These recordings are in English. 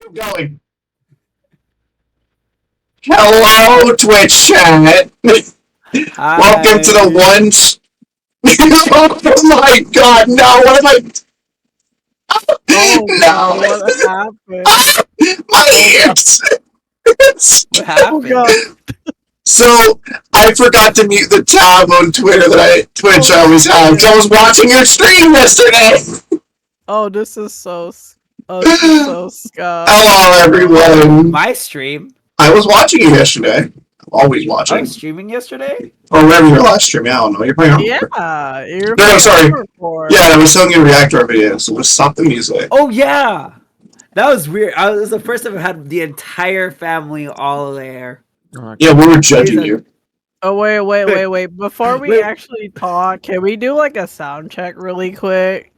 I'm going. Hello, Twitch chat. Welcome to the Hi. ones. Oh my God! No, what am I? Oh God, No, what happened? my ears. What Oh happened? God. So I forgot to mute the tab on Twitter that Twitch I always have. 'Cause I was watching your stream yesterday. Oh, this is so scum. Hello, everyone. My stream. I was watching you yesterday. I'm always I was watching. streaming yesterday. Or whatever your last stream. I don't know. You're playing on. Yeah, you're No, playing sorry. Overboard. Yeah, I was telling you a reactor video, so just stop the music. Oh yeah, that was weird. It was the first time I had the entire family all there. Yeah, we were judging you. Oh wait. Before we Wait. actually talk, can we do like a sound check really quick?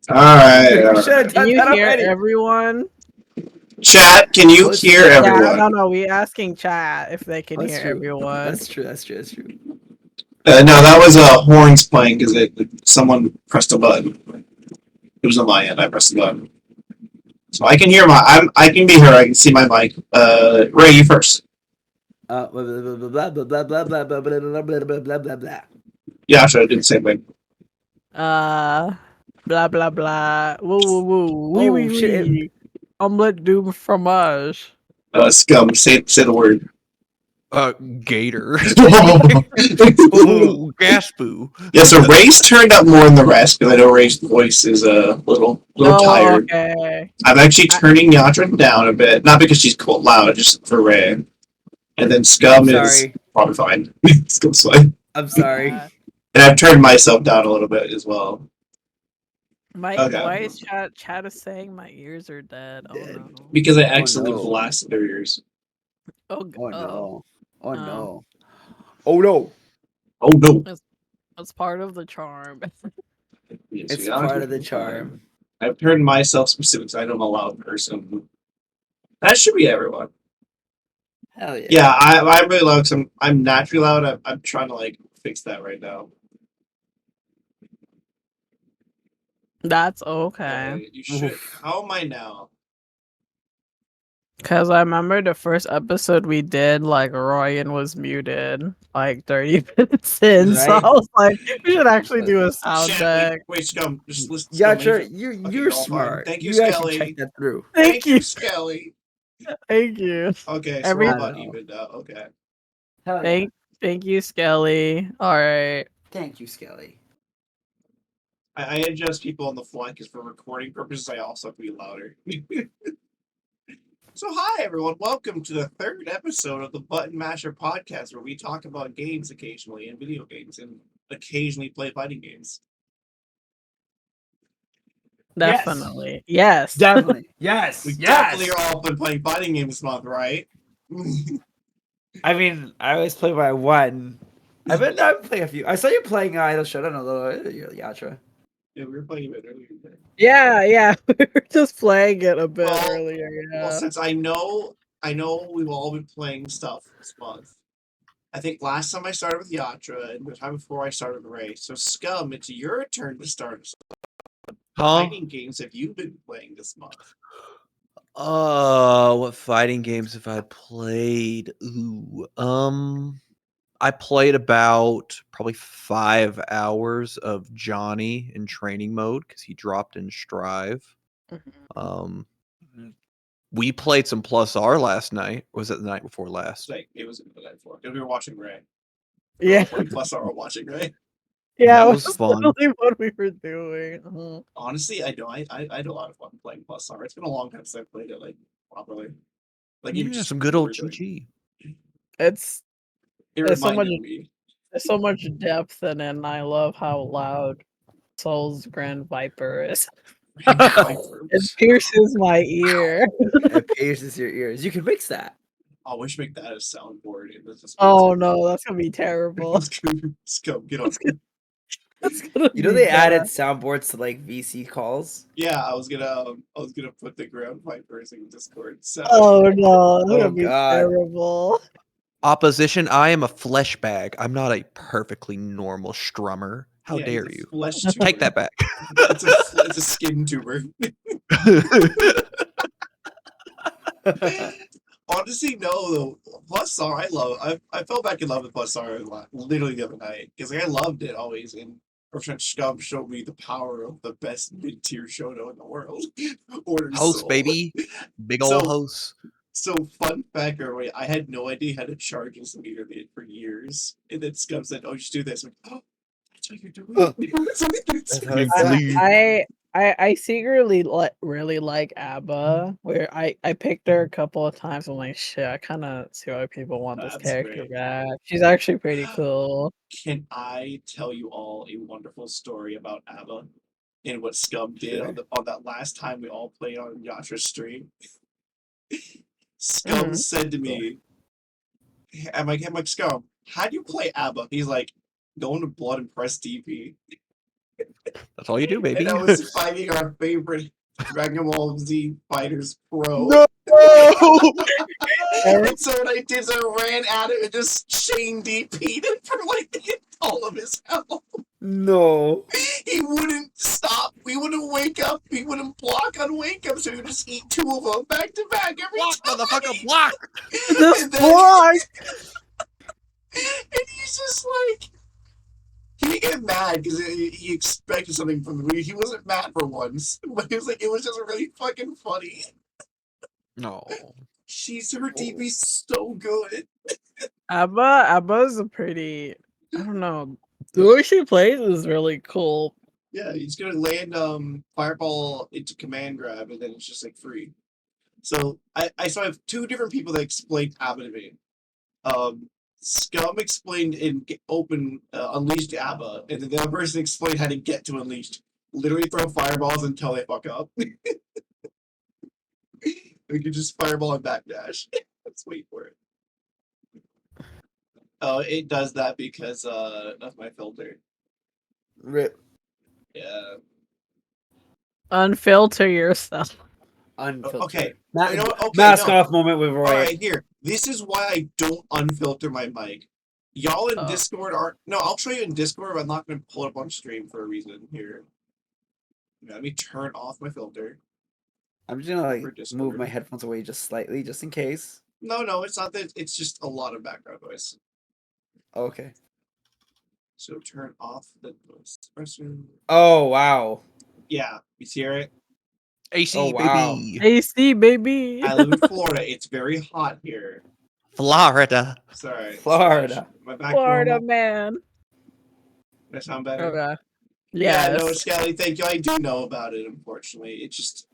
Alright. We should have Can done you that hear already. everyone? Chat, can you Let's- hear Yeah, everyone? no, we asking chat if they can That's hear true. everyone. That's true. No, that was horns playing because someone pressed a button. It was on my end. I pressed the button, so I can hear I can be here. I can see my mic. Ray, you first. Blah blah blah blah blah blah blah blah blah blah blah blah blah blah. Yeah, sure. I did the same thing. Blah blah blah. Woo. Oh, shit. Wee. Omelette du fromage. Scum. Say the word. Gator. Yeah, Oh, Gaspoo. so Ray's turned up more than the rest because I know Ray's voice is a little tired. Okay. I'm actually turning Yatra down a bit, not because she's cold loud, just for Ray. And then Scum is Sorry. probably fine. Scum's fine. I'm sorry. And I've turned myself down a little bit as well. Okay. Why is chat is saying my ears are dead? Oh no. Because I accidentally no. blasted their ears. Oh, Oh no. Oh Oh. no. Oh no. Oh no. That's part of the charm. It's part of the charm. I've turned myself specific because I don't allow a person. That should be everyone. Hell yeah. Yeah, I'm really loud because I'm naturally loud. I'm trying to like fix that right now. That's okay. You should. Oof. How am I now? Cause I remember the first episode we did, like Royen was muted like 30 minutes in, so Right? I was like, we should actually do a sound check. Wait, Scum. Just listen. Yatra, Okay, you're go on. smart. Thank you, You actually Skelly. checked that through. Thank you, Skelly. thank you, Okay, so Every- we're I about don't know. even now. Okay. Hell yeah. thank you, Skelly. All right. Thank you, Skelly. I adjust people on the fly because for recording purposes, I also have to be louder. So, hi everyone. Welcome to the third episode of the Button Masher podcast, where we talk about games occasionally and video games, and occasionally play fighting games. Definitely. Yes. Definitely. Yes. We definitely are all been playing fighting games this month, right? I mean, I always play by one. I've been playing a few. I saw you playing Idle Showdown a little Yatra. Yeah, we were playing a bit earlier today. Yeah. We were just playing it a bit Well- earlier. Yeah. Well, since I know we've all been playing stuff this month. I think last time I started with Yatra, and the time before I started with Ray. So, Scum, it's your turn to start. Huh? Fighting games have you been playing this month? What fighting games have I played? I played about probably 5 hours of Johnny in training mode because he dropped in Strive. Mhm. We played some Plus R last night. Or was it the night before last? Like it was the night before. Because we were watching Ray. Yeah. Plus, our watching Ray. Yeah, That it was fun. literally what we were doing. Uh-huh. Honestly, I had a lot of fun playing Plus R. It's been a long time since I played it like properly. Like even Yeah, just some good old everything. GG. It's It There's so reminded much- me. there's so much depth in it, and I love how loud Soul's Grand Viper is. It pierces my ear. It pierces your ears. You can mix that. Oh, we should make that a soundboard. In this Oh no, that's gonna be terrible. Let's go. Get on. That's gonna You know be they bad. added soundboards to like VC calls. Yeah, I was gonna put the ground vipers in Discord. So Oh no, that's Oh, gonna be God. terrible. Opposition, I am a flesh bag. I'm not a perfectly normal strummer. How yeah, dare he's a you? Flesh Take tuber. that back. It's a skin tuber. Honestly, no. Though Plus Star, I fell back in love with Plus Star a lot, literally the other night because I loved it always. And our friend Scum showed me the power of the best mid-tier shoto in the world, Order Host, Soul. baby. Big So- old host. So fun fact, everybody, I had no idea how to charge this meter maid for years, and then Scum said, "Oh, just do this." I'm like, oh, that's what you're doing. That's what you're That's how doing. it's done. I secretly really like ABBA. Where I picked her a couple of times. I'm like, shit. I kind of see why people want this That's character great. back. She's actually pretty cool. Can I tell you all a wonderful story about ABBA and what Scum did Sure. on that last time we all played on Yatra's stream? Scum said to me, I'm like, Scum, how do you play ABBA? He's like, go into blood and press DP. That's all you do, baby. And I was fighting our favorite Dragon Ball Z Fighters Pro. No! And so what I did is I ran at him and just chain DP'd him for like all of his health. No. He wouldn't stop. We wouldn't wake up. He wouldn't block on wake up, so he would just eat two of them back to back every Block, time. motherfucker, block! This And then- block. And he's just like, he didn't get mad because he expected something from the movie. He wasn't mad for once, but he was like, it was just really fucking funny. No. Her DP's so good. ABBA's a pretty. I don't know. The way she plays is really cool. Yeah, he's gonna land fireball into command grab, and then it's just like free. So I saw I have two different people that explained ABBA to me. Scum explained in Open Unleashed ABBA, and then the other person explained how to get to Unleashed. Literally throw fireballs until they fuck up. We could just fireball and backdash. Let's wait for it. Oh, it does that because of my filter. Rip. Yeah. Unfilter yourself. Unfiltered. Okay. Ma- You know what? Okay, mask no. off moment with Roy. All right, here. This is why I don't unfilter my mic. Y'all in Oh. Discord are no. I'll show you in Discord, but I'm not going to pull it up on stream for a reason. Here, let me turn off my filter. I'm just gonna For like Discord. move my headphones away just slightly, just in case. No, it's not that. It's just a lot of background noise. Okay. So turn off the noise suppression. Oh wow. Yeah, you hear it? AC, Oh, wow. baby. AC baby. I live in Florida. It's very hot here. Florida. Sorry, Florida. My back Florida normal? man. Does that sound better? Okay. Yeah, Yes. no, Scally, thank you. I do know about it. Unfortunately, it's just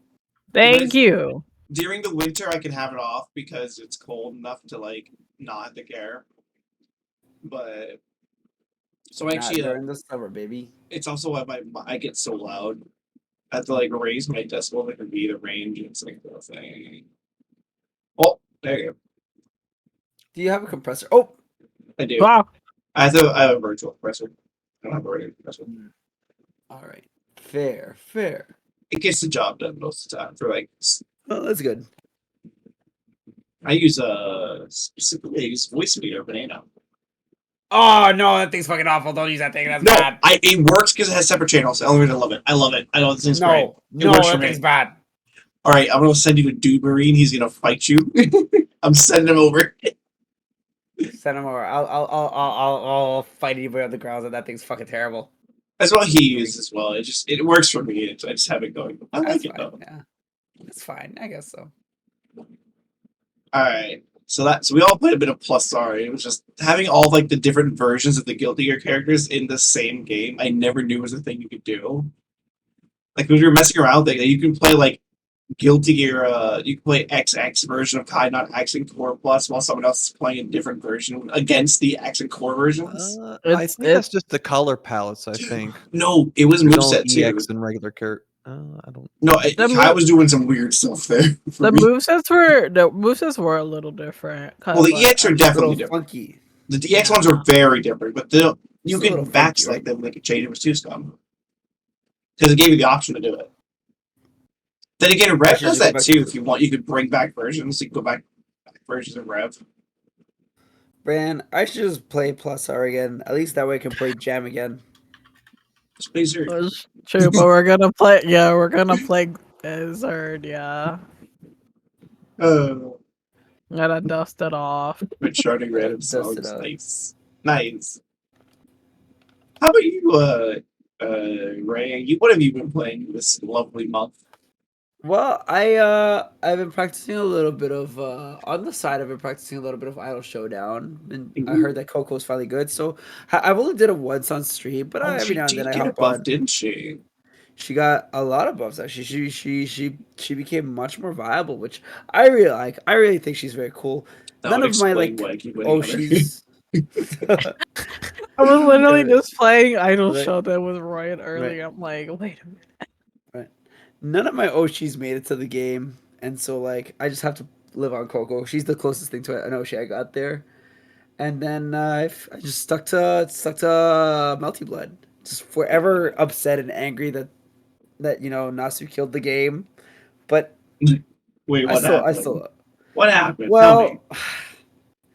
Thank you. during the winter I can have it off because it's cold enough to like not have to care. But so Not actually, during the summer, baby. it's also why I get so loud. I have to like raise my decibel to be the range. It's like the thing. Oh, there you go. Do you have a compressor? Oh, I do. Wow. I have a virtual compressor. I don't have a regular compressor. all right. Fair. It gets the job done most of the time. For like, Well, that's good. I use specifically I use voice meter banana. Oh no, that thing's fucking awful. Don't use that thing. That's No, bad. it works because it has separate channels. The only reason I love it. I love it. I know this thing's great. No, works for that me. thing's bad. All right, I'm gonna send you to Dude Marine. He's gonna fight you. I'm sending him over. Send him over. I'll fight anybody on the grounds. That thing's fucking terrible. That's what he uses as well. It works for me. I just have it going. I like That's it fine. though. Yeah, that's fine. I guess so. All right. So we all played a bit of Plus Sorry. It was just having all like the different versions of the Guilty Gear characters in the same game. I never knew was a thing you could do. Like when you're messing around, like you can play like Guilty Gear. You can play XX version of Kai, not X and Core Plus, while someone else is playing a different version against the X and Core versions. I It's- think that's just the color palettes, I think. No, it was There's only moveset too. EX and regular character. I don't. No, The Kai move- was doing some weird stuff there. for The me. movesets were a little different. Well, the EX are A definitely little different. funky. The DX ones are very different, but you It's a can little funky, backslide right? them like a change was 2 Scum. Because it gave you the option to do it. Then again, Rev should does just go that back too. to- If you want, you could bring back versions. You can go back versions of Rev. Bran, I should just play Plus R again. At least that way I can play Jam again. Just play Zero. That's true, but we're gonna play. Yeah, we're gonna play Zerd. Yeah. Gotta dust it off. Been charting random Dust it songs. out. Nice. How about you, Ray? What have you been playing this lovely month? Well, I've been practicing a little bit of on the side. I've been practicing a little bit of Idol Showdown, and I heard that Coco's finally good. So I've only did it once on stream, but Oh, every she now and then did I get a hop buff, on. didn't she? She got a lot of buffs actually. She became much more viable, which I really like. I really think she's very cool. That None would of my explain like why I keep winning oh on her. she's I was literally Right. just playing Idol Right. Showdown with Royen earlier. Right. I'm like, wait a minute. right. None of my Oshis made it to the game, and so like I just have to live on Coco. She's the closest thing to an Oshi I got there. And then I just stuck to Melty Blood. Just forever upset and angry that Nasu killed the game, but Wait, I what still I happened? still What happened? Tell me. well.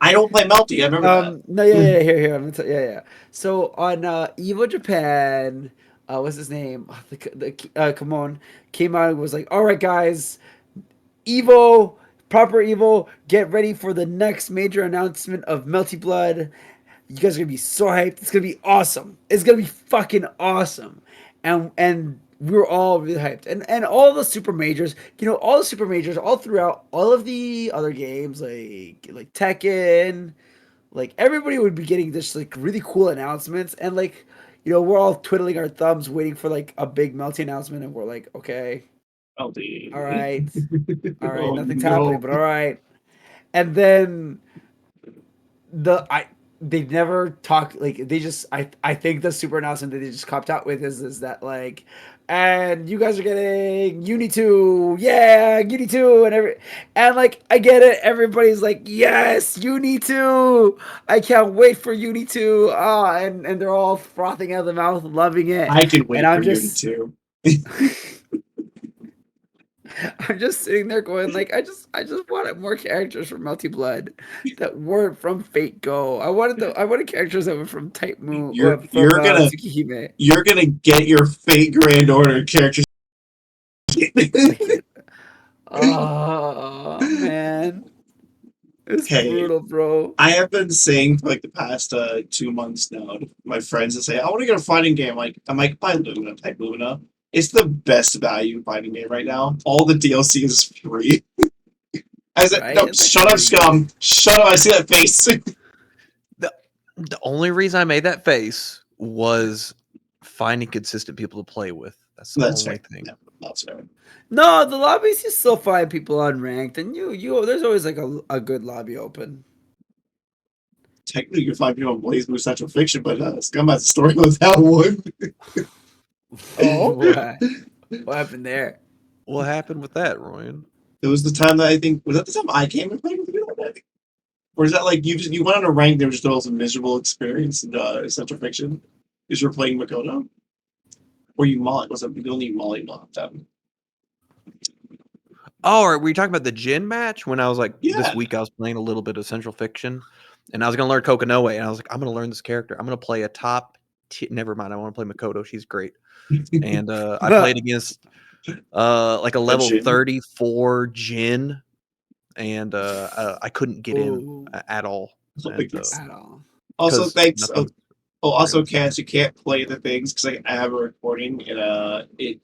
I don't play Melty. I remember that. No, yeah, here, I'm gonna tell, yeah. So on Evo Japan, what's his name? Kamon came out and was like, "All right, guys, Evo, proper Evo, get ready for the next major announcement of Melty Blood. You guys are gonna be so hyped. It's gonna be awesome. It's gonna be fucking awesome." And we were all really hyped. And all the super majors, all the super majors, all throughout all of the other games, like Tekken, like everybody would be getting this like really cool announcements, and like we're all twiddling our thumbs waiting for like a big Melty announcement, and we're like, okay, Melty. all right, Oh, nothing's no. happening, but all right. And then they never talk, like they just I think the super announcement that they just copped out with is that like, and you guys are getting Uni 2, yeah, Uni 2, and like I get it, everybody's like, yes, Uni 2, I can't wait for Uni 2, and they're all frothing out of the mouth, loving it. I can And wait I'm for you just too. I'm just sitting there going like, I just wanted more characters from Melty Blood that weren't from Fate Go. I wanted characters that were from Type Moon or You're from you're gonna Tsukihime. you're gonna get your Fate Grand Order characters. Oh man, it's Hey, brutal, bro. I have been saying for like the past 2 months now to my friends and say I want to get a fighting game. I'm like, buy Luna, type Luna. It's the best value fighting game right now. All the DLC is free. I said, Right? no, It's shut up, actually pretty scum. Shut up. I see that face. The only reason I made that face was finding consistent people to play with. That's the That's only fair. thing. Yeah, that's fair. No, the lobbies you still find people unranked, and there's always like a good lobby open. Technically, you can find people on Blaze Blue Central Fiction, but Scum has a story with that one. Oh. What happened there? What happened with that, Royan? It was the time that I think was that the time I came and played with you. Or is that like you went on a rank? There was just always a miserable experience in Central Fiction because you were playing Makoto, or you Molly was it the only Molly mod time? Oh, were you talking about the Jin match? When I was like, Yeah. this week I was playing a little bit of Central Fiction, and I was going to learn Kokonoe, and I was like, I'm going to learn this character. I'm going to play a top. Never mind, I want to play Makoto. She's great. And I played against like a level Jin? 34 Jin, and I couldn't get in Ooh. at all. Oh my And, goodness. At all. Also, 'cause thanks. nothing- Also, Cass, you can't play the things because I have a recording and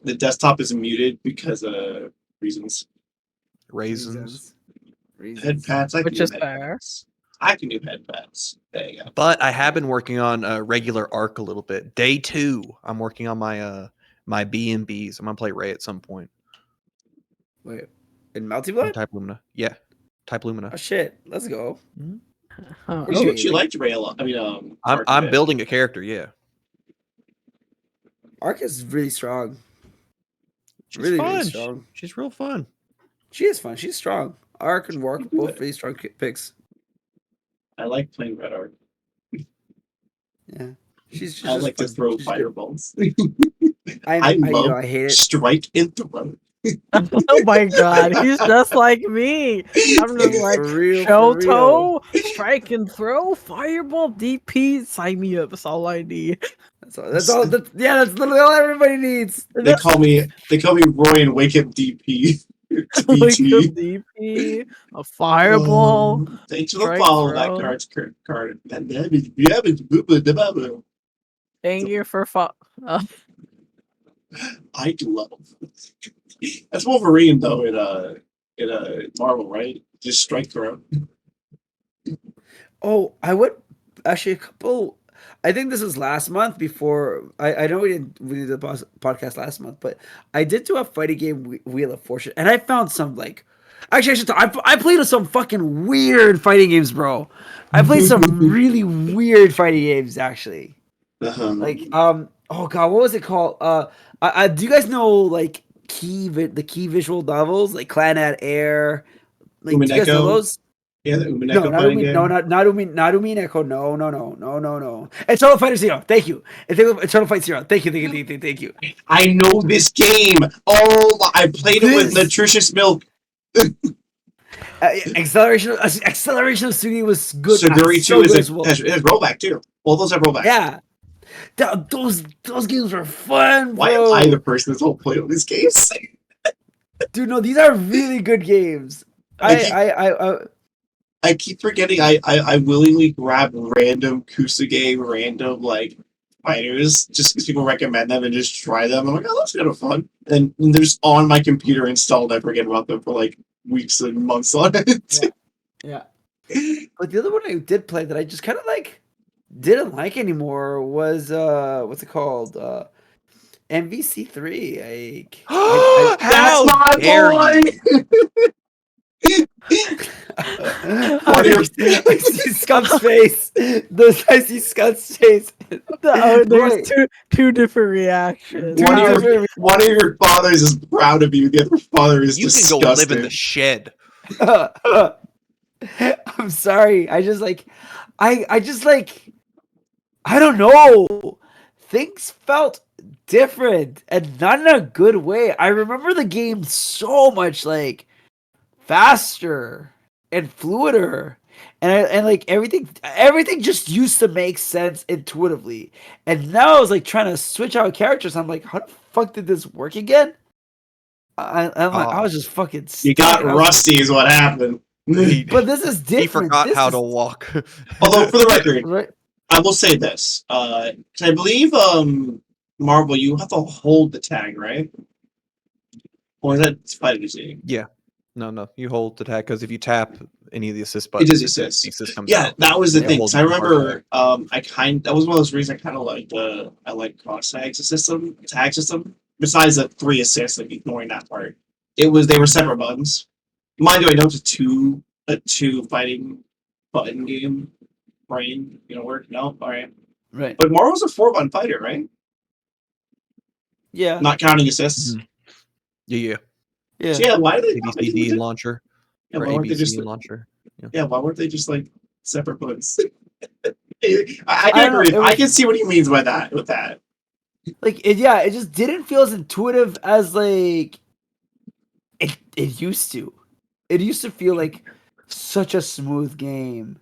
the desktop is muted because of reasons. raisins. Head pats, I can Which do is head fair. pats. I can do head pats. There you go. But I have been working on regular arc a little bit. Day 2, I'm working on my my B&Bs. I'm gonna play Ray at some point. Wait, in Melty On Blood? Type Lumina. Yeah, Type Lumina. Oh shit, let's go. Huh. Where's You Oh. actually liked Ray a lot. I mean, I'm building a character. Yeah, Arc is really strong. she's Really, fun. really strong. She's real fun. She is fun. She's strong. Arc and Wark both really strong picks. I like playing Red Art. Yeah, she's I just like to fun. throw She's good. fireballs. I love I hate it. strike and throw. Oh my god, he's just like me. I'm just like For real, for Shoto, strike and throw, fireball, DP, sign me up. That's all I need. That's all. That's literally all everybody needs. They call me Roy and Wake Up DP. like a TBT. DP, a fireball, Thanks for the strike follow that throw. card. Thank you for I do love that's Wolverine though in Marvel, right? Just strike throw. Oh, I would actually a couple. I think this was last month. Before I know we did the podcast last month, but I did do a fighting game, Wheel of Fortune, and I found some like. Actually, I should talk, I played some fucking weird fighting games, bro. I played some really weird fighting games, actually. Like, oh god, what was it called? Do you guys know like the key visual novels like Clan at Air? Like, do you guys know Umineko. those? Yeah, the No, Umineko not fighting Umi, no, game. not Umineko. No. Eternal Fighter Zero. Thank you. Eternal Fight Zero. Thank you. I know this game. Oh, I played it with This nutritious milk. Acceleration of Studio was good. Saguri So 2 good as well. has rollback too. Well, those have rollback. Yeah, those games were fun, Why am bro. I the person that's all played on these games? Dude, no, these are really good games. I keep forgetting I willingly grab random Kusage, random like fighters just because people recommend them and just try them. I'm like, oh, that's kind of fun. And they're just on my computer installed. I forget about them for like weeks and months on it. Yeah. But the other one I did play that I just kind of like didn't like anymore was what's it called? MVC3. That's my dare boy! I see Skum's face. I see Skum's face. Oh, there's Right. two different reactions. One of your fathers is proud of you. The other father is You can disgusted. go live in the shed. I'm sorry. I just like I don't know. Things felt different and not in a good way. I remember the game so much like faster and fluider. And like everything just used to make sense intuitively. And now I was like trying to switch out characters. I'm like, how the fuck did this work again? I was just fucking You stuck, got and I was like, rusty, is what happened. but this is different. He forgot This how is- to walk. Although, for the record, right? I will say this. 'Cause I believe Marvel, you have to hold the tag, right? Or is that fighting game? No, you hold the tag because if you tap any of the assist It buttons, does assist. the assist comes Yeah, out. that was the Yeah, thing. hold 'Cause I the hard remember, tag. that was one of those reasons I kind of liked I like cross tag system. Besides the 3 assists, like ignoring that part, they were separate buttons. Mind you, I know it's a two fighting button game. Brain, work. No, all right. Right. But Marvel's a 4-button fighter, right? Yeah. Not counting assists. Mhm. Yeah. Yeah. So yeah, why do they? ABCD launcher. Yeah, Or why weren't they just ABCD launcher. Yeah, why weren't they just like separate buttons? I I can don't know, agree. it was- I can see what he means by that. With that, Like it just didn't feel as intuitive as like it used to. It used to feel like such a smooth game.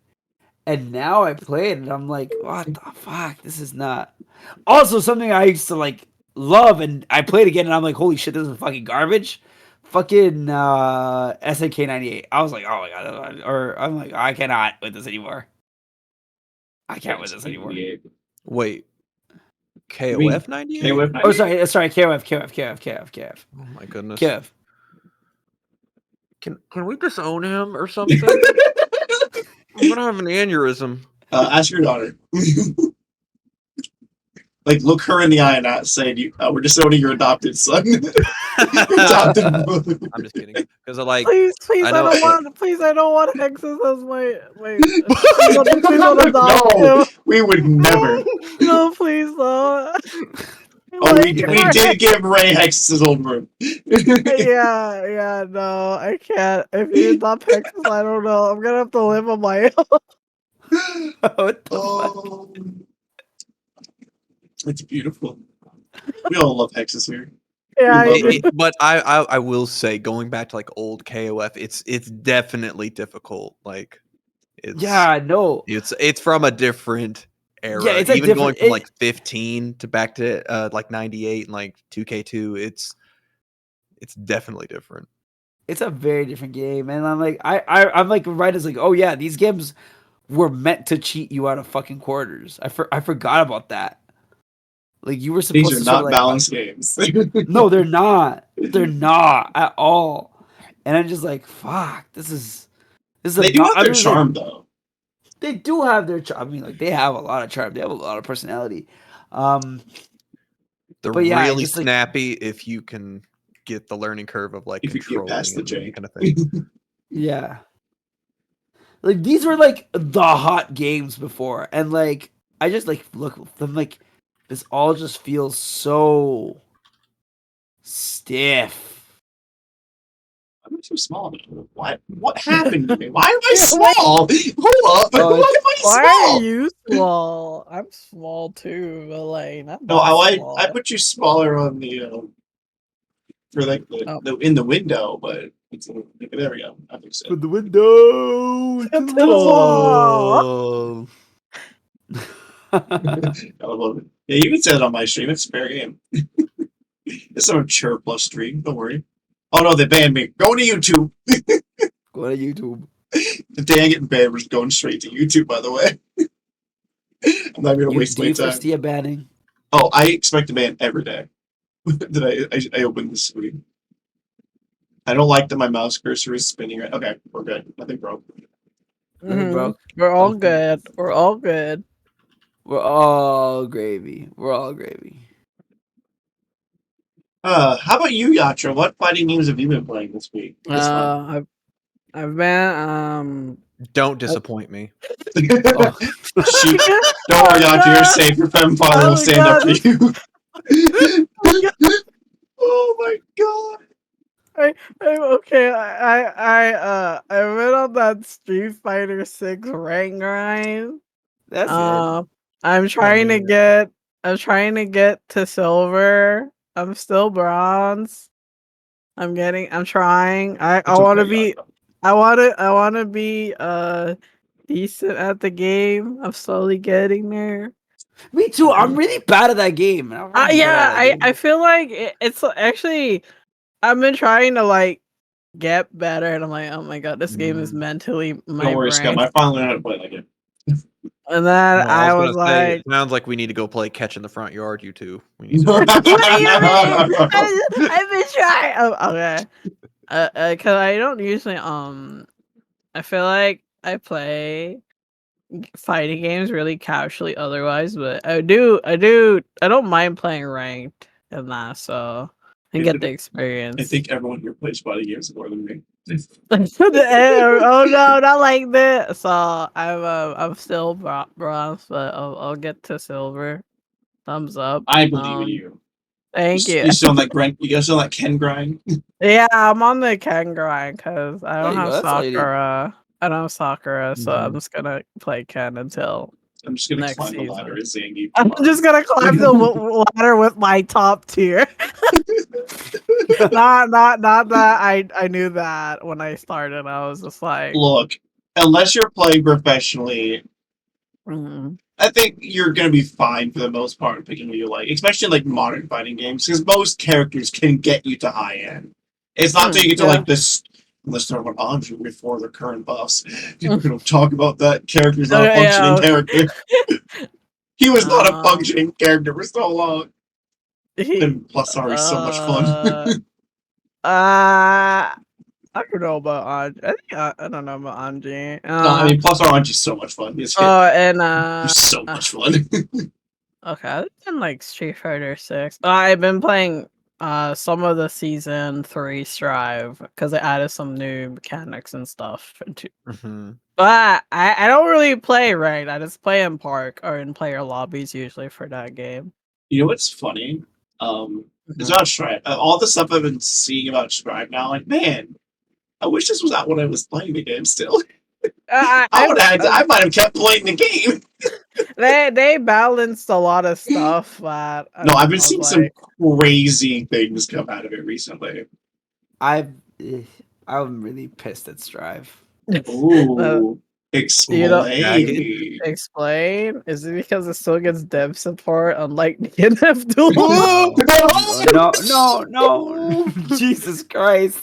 And now I play it and I'm like, what the fuck? This is not. Also, something I used to like love, and I played again and I'm like, holy shit, this is fucking garbage. Fucking SNK 98. I was like, oh my god, or I'm like, I cannot with this anymore. I can't with this anymore. Wait. I mean, KOF 98? KOF Oh, sorry, KOF. Oh my goodness. KOF. Can we disown him or something? I'm gonna have an aneurysm. Ask your daughter. Like, look her in the eye and not say, "We're disowning your adopted son." Your adopted mother. I'm just kidding. Because I like Please, I know- I don't want Hexus as my please don't adopt No, him. we would never. No, please don't. Oh, we did give Ray Hex's old room. Yeah, no, I can't. If you adopt Hexus, I don't know. I'm gonna have to live on my own. What the fuck? Oh, it's beautiful. We all love Hexes here. Yeah, We love it. but I will say, going back to like old KOF, it's definitely difficult. Like it's Yeah, no. it's from a different era. Yeah, it's, like, even going different- from it- like 15 to back to like 98 and like 2K2, it's definitely different. it's a very different game, and I'm like, I'm like, right as like, oh yeah, these games were meant to cheat you out of fucking quarters. I forgot about that. Like you were These supposed are to sort not of like, balanced games. no, they're not. They're not at all. And I'm just like, fuck, this is a They do not. have I their mean, like charm, though. they do have their charm. I mean, like they have a lot of charm. They have a lot of personality. Um, They're but yeah, really just like snappy if you can get the learning curve of like If you get controlling past the and jank. kind of thing. yeah, like these were like the hot games before, and like I just like look them like this all just feels so stiff. I'm too small. What happened to me? Why am I Yeah, wait. small? Hold up. Oh, Why am I Why small? are you small? I'm small too, but like not No, that I small. put you smaller on the for like Oh. the in the window, but it's there we go. I think so. From the window to To the the wall. I love it. Yeah, you can say that on my stream. It's fair game. It's some Mature Plus stream. Don't worry. Oh no, they banned me. Go to YouTube. Go to YouTube. The day I get banned, we're just going straight to YouTube. By the way, I'm not gonna You, waste do my you time. foresee a banning? Oh, I expect a ban every day. that I open the screen. I don't like that my mouse cursor is spinning. Right. Okay, we're good. Nothing broke. Nothing broke. We're all Okay. good. We're all good. We're all gravy. We're all gravy. How about you, Yatra? What fighting games have you been playing this week? This month? I've been Don't disappoint me. Oh, She, don't worry, Yatra. You're safe. Your femme father Oh will my stand up for God. you. Oh my god. Okay. I went on that Street Fighter 6 rank grind. that's good. I'm trying to get. I'm trying to get to silver. I'm still bronze. I'm trying. I It's want to okay, be. Yatra. I want to be decent at the game. I'm slowly getting there. Me too. I'm really bad at that game. I'm really bad Yeah, at that game. I feel like it's actually I've been trying to like get better, and I'm like, oh my god, this game is mentally my Don't worry, Scum. brain. I finally learned how to play that game. And then No, I was was gonna say, like, it sounds like we need to go play catch in the front yard. You two. We need to. what do you mean? I've been trying. Oh, okay. Cause I don't usually I feel like I play fighting games really casually otherwise, but I don't mind playing ranked and that, so I get the I experience. think everyone here plays fighting games more than me. Oh no, not like this. So I'm still bronze, but I'll get to silver. Thumbs up. I believe in you. Thank you. You still on that grind? You still on that Ken grind? Yeah, I'm on the Ken grind because I There don't you go. have That's all you need. Sakura. I don't have Sakura, so I'm Mhm. just gonna play Ken until I'm just gonna next climb the season. ladder as Zangief. I'm just gonna climb the ladder with my top tier. not that I knew that when I started. I was just like, Look, unless you're playing professionally, mhm. I think you're gonna be fine for the most part picking what you like, especially like modern fighting games, because most characters can get you to high end. It's not until you get to Yeah. like this. Unless they're about Anju before the current buffs. We don't talk about that. Character's not a Okay, yeah, functioning okay. character. He was not a Um, functioning character for so long. he, And plus, sorry, so much fun. I don't know about Anji. I think I don't know about Anji. No, I mean, plus Orange is so much fun. It's And so much fun. okay, I've been like Street Fighter 6. I've been playing some of the season 3 Strive because they added some new mechanics and stuff. Mhm. But I don't really play ranked. I just play in park or in player lobbies usually for that game. You know what's funny? It's about Stripe. All the stuff I've been seeing about Stripe now, like, man, I wish this was not when I was playing the game still. I might have kept playing the game. They balanced a lot of stuff that No, I've been I was seeing some crazy things come out of it recently. I'm really pissed at Strive. Ooh, explain. You know- me. Explain? Is it because it still gets dev support unlike DNF Duel? No, no. Jesus Christ.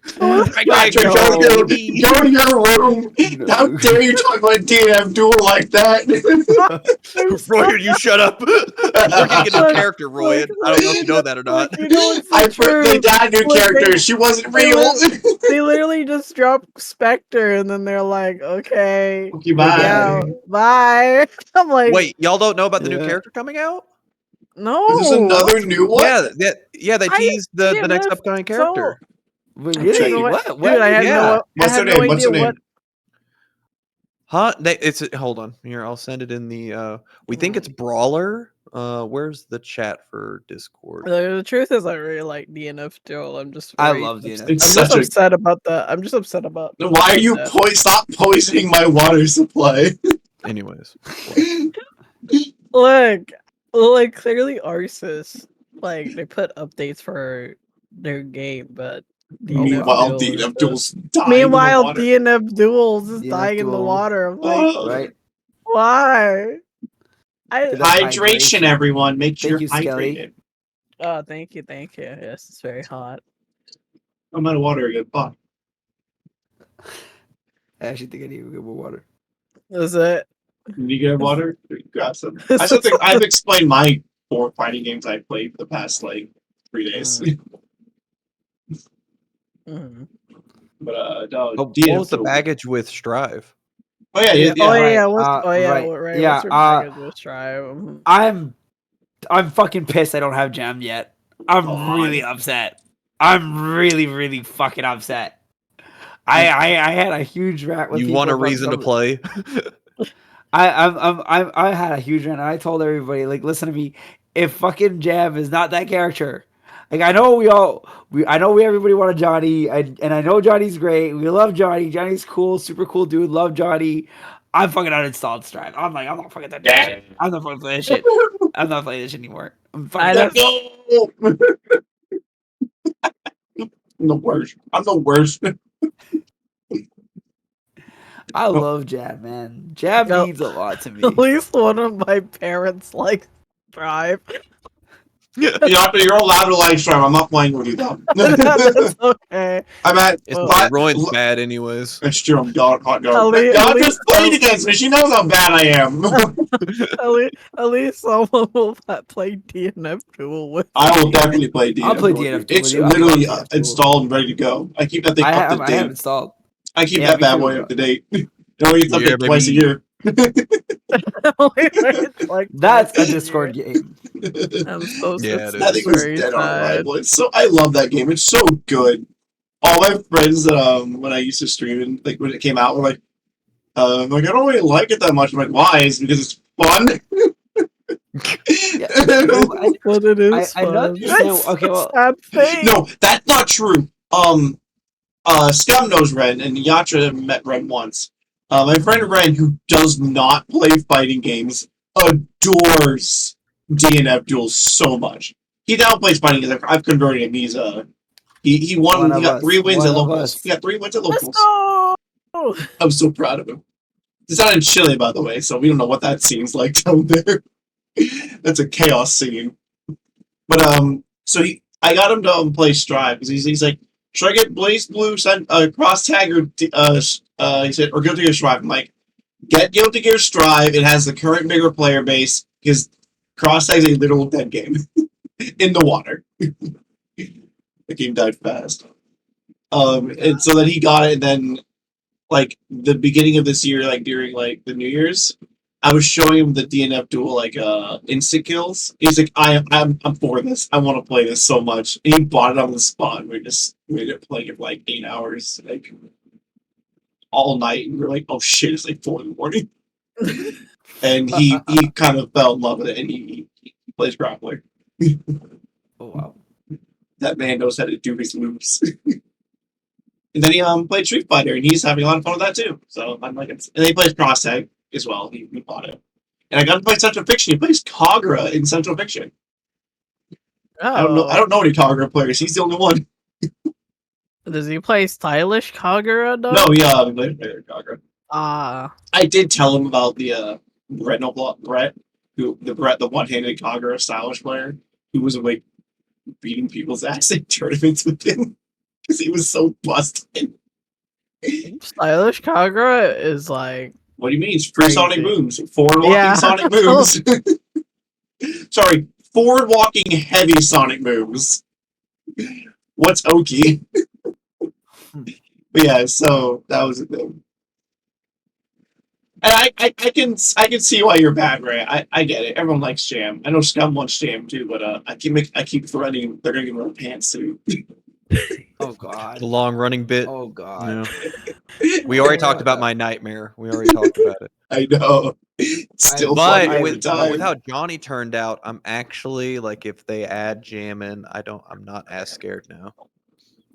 Patrick, go to your room. How dare you talk about DNF Duel like that? Royen, you shut up. We're getting a new character, Royen. I don't know if you know that or not. You know what's so I put true? they died new Look, character. She wasn't they real. They literally just drop Spectre and then they're like, okay, Okay, bye. yeah, bye. I'm like, Wait, y'all don't know about the new Yeah. character coming out? no. Is this another new one? Yeah, they I teased the didn't next know upcoming so. character. Wait, I really? didn't know What? Dude, I had Yeah. What's her no name? What's idea her what. name? Huh? Hold on. Here, I'll send it in the we think it's Brawler. Where's the chat for Discord? The truth is, I really like DNF Duel. I'm just I very love upset. DNF. It's I'm just such a- upset about the. I'm just upset about. Why are you that. stop poisoning my water supply? Anyways. Look, like clearly Arceus, like they put updates for their game, but Meanwhile, Duel is DNF just- Duel's dying Meanwhile, in the water. DNF Duels is DNF dying in the Duel. water. I'm like, Oh. Right? why? I That's Hydration, everyone. Make sure Thank you, Skelly. hydrated. oh, thank you. Yes, it's very hot. I'm out of water again. Fuck. I actually think I need to get more water. Is it? Need you get water? Grab some. I still think I've explained my 4 fighting games I played for the past like 3 days. Mhm. But no, Oh, what DNF was the Duel. baggage with Strive? Oh yeah, yeah. Oh Right, yeah, what's right, right? yeah, What's your package? Let's try. I'm fucking pissed I don't have Gem yet. I'm God. really upset. I'm really fucking upset. I had a huge rant with You people want a about reason to some- play? I had a huge rant and I told everybody, like, listen to me, if fucking Jam is not that character, like, I know everybody wanted Johnny, and I know Johnny's great, we love Johnny, Johnny's cool, super cool dude, love Johnny. I'm fucking uninstalled Strive. I'm like, I'm not fucking that shit. I'm not fucking playing this shit. I'm not playing this shit anymore. I'm fucking I No! I'm the worst. I'm the worst. I love Jab, man. Jab No. means a lot to me. At least one of my parents like Drive. You're allowed to live stream. I'm not playing with you though. That's okay. I'm at. It's Well, okay. Royen's bad anyways. It's true. I'm hot At dog. least- Y'all at just least- played against me. She knows how bad I am. At least someone will play DNF Duel with. I will definitely play DNF. I'll play Duel. DNF Duel It's with you. I love literally DNF Duel. installed and ready to go. I keep that thing I up have to I have date. installed. I keep Yeah, that me bad too. boy up to date. No, it's Yeah, update twice a baby. year. Like That's a Discord game. I'm so Yeah, it I think it was very dead on sad. arrival. It's so I love that game. It's so good. All my friends when I used to stream and like when it came out were like I don't really like it that much. I'm like, why? It's because it's fun. But it is I fun. understand- It's okay, a well- sad thing. No, that's not true. Skum knows Ren, and Yatra met Ren once. My friend Ren, who does not play fighting games, adores DNF Duel so much. He now plays fighting games. I've converted him. He won. One He of got us. 3 wins One at of locals. us. He got 3 wins at Let's locals. go. I'm so proud of him. It's not in Chile, by the way, so we don't know what that seems like down there. That's a chaos scene. But so I got him to play Strive because he's like, should I get Blaze Blue, Cross Tag, or he said, or Guilty Gear Strive? I'm like, get Guilty Gear Strive. It has the current bigger player base because Cross Tag is a literal dead game in the water. The game died fast. And so then he got it, and then like the beginning of this year, like during like the New Year's, I was showing him the DNF Duel like instant kills. He's like, I'm for this. I want to play this so much. And he bought it on the spot. We ended up playing it for like 8 hours, like all night. And we're like, oh shit, it's like 4 in the morning. And he kind of fell in love with it, and he plays grappler. Oh wow. That man knows how to do his moves. And then he played Street Fighter, and he's having a lot of fun with that too. So I'm like, and then he plays Cross Tag as well. He bought it, and I got to play Central Fiction. He plays Kagura in Central Fiction. I don't know any Kagura players. He's the only one. Does he play stylish Kagura though? No, yeah, he played Kagura. Ah. I did tell him about the Brett, the one-handed Kagura stylish player who was like beating people's ass in tournaments with him. because he was so busted. Stylish Kagura is like What do you mean? It's free Sonic Crazy. moves. Forward walking Yeah. Sonic moves. Sorry, forward walking heavy Sonic moves. What's Oki? But yeah, so that was a thing. And I can see why you're bad, Ray. I get it. Everyone likes Jam. I know Scum wants Jam too, but I keep threatening they're gonna give him a pantsuit. Oh God. The long running bit. Oh God. We already talked about my nightmare. We already talked about it. I know. It's still funny But every with time. how Johnny turned out, I'm actually like, if they add Jam in, I'm not as scared now.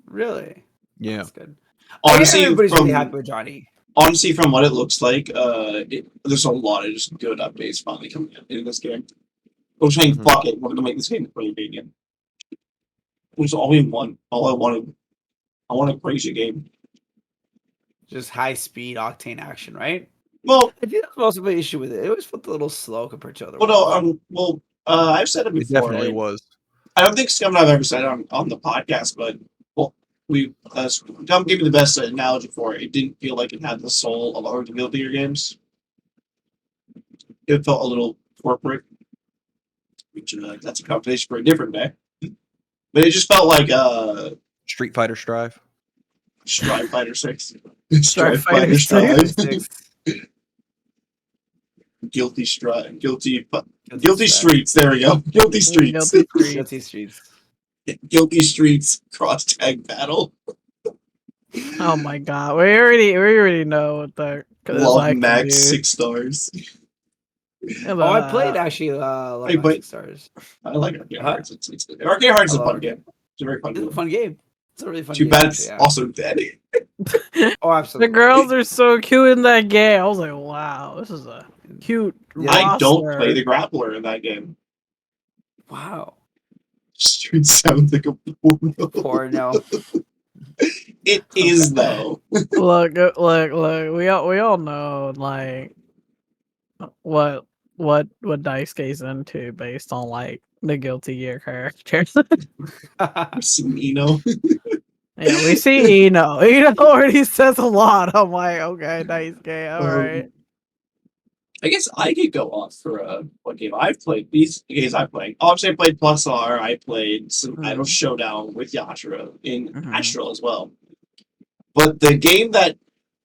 Really? Yeah. That's good. I guess Honestly, everybody's from really happy with Johnny. honestly, from what it looks like, there's a lot of just good updates finally coming out in this game. I was saying, Mhm. fuck it, we're gonna make this game really big again. It was all we want. All I wanted. I want a crazy game. Just high speed octane action, right? Well, I think that's also my issue with it. It always felt a little slow compared to other well, ones. no, I've said it It before. definitely was. I don't think Scum and I've ever said it on the podcast, but well, Scum gave me the best analogy for it. It didn't feel like it had the soul of other Guilty Gear games. It felt a little corporate, which that's a conversation for a different day. But it just felt like Street Fighter Strive. Strive Fighter 6. Strive Fighter Strive. 6. Guilty Strive. Guilty Strive. Streets. There we go. Guilty Streets. Guilty Streets. Guilty Streets. Guilty Streets cross tag battle. Oh my god, we already know what the Love Max 6 stars. Oh, I played actually. Hey, but- 6 stars. I like Arcade Huh? Hearts. Arcade Hearts is a I love fun Arcade. game. It's a very fun It's a game. fun game. It's a really fun Too game. bad actually, it's yeah. also dead. Oh, absolutely. The girls are so cute in that game. I was like, wow, this is a cute. Yeah. I don't roster. play the grappler in that game. Wow. It sounds like a porno. Porno. It is though. Look. We all know like what Daisuke's into based on like the Guilty Gear characters. Eno. Yeah, we see Eno. Eno already says a lot. I'm like, okay, Daisuke, all right. I guess I could go off for what game I've played. These games I played. Obviously, I played Plus R. I played some Idol Showdown with Yatra in Astral as well. But the game that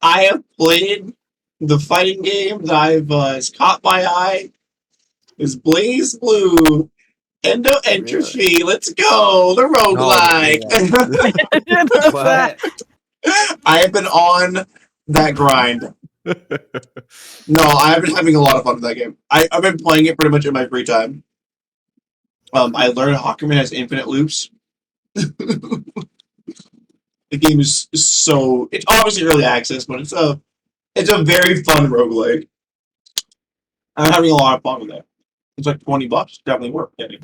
I have played, the fighting game that I've has caught my eye, is Blaze Blue. Endo Entropy. Let's go. The roguelike. What? I have been on that grind. No, I have been having a lot of fun with that game. I've been playing it pretty much in my free time. I learned Hawkerman has infinite loops. The game is so, it's obviously early access, but it's a very fun roguelike. I'm having a lot of fun with it. It's like $20. Definitely worth getting.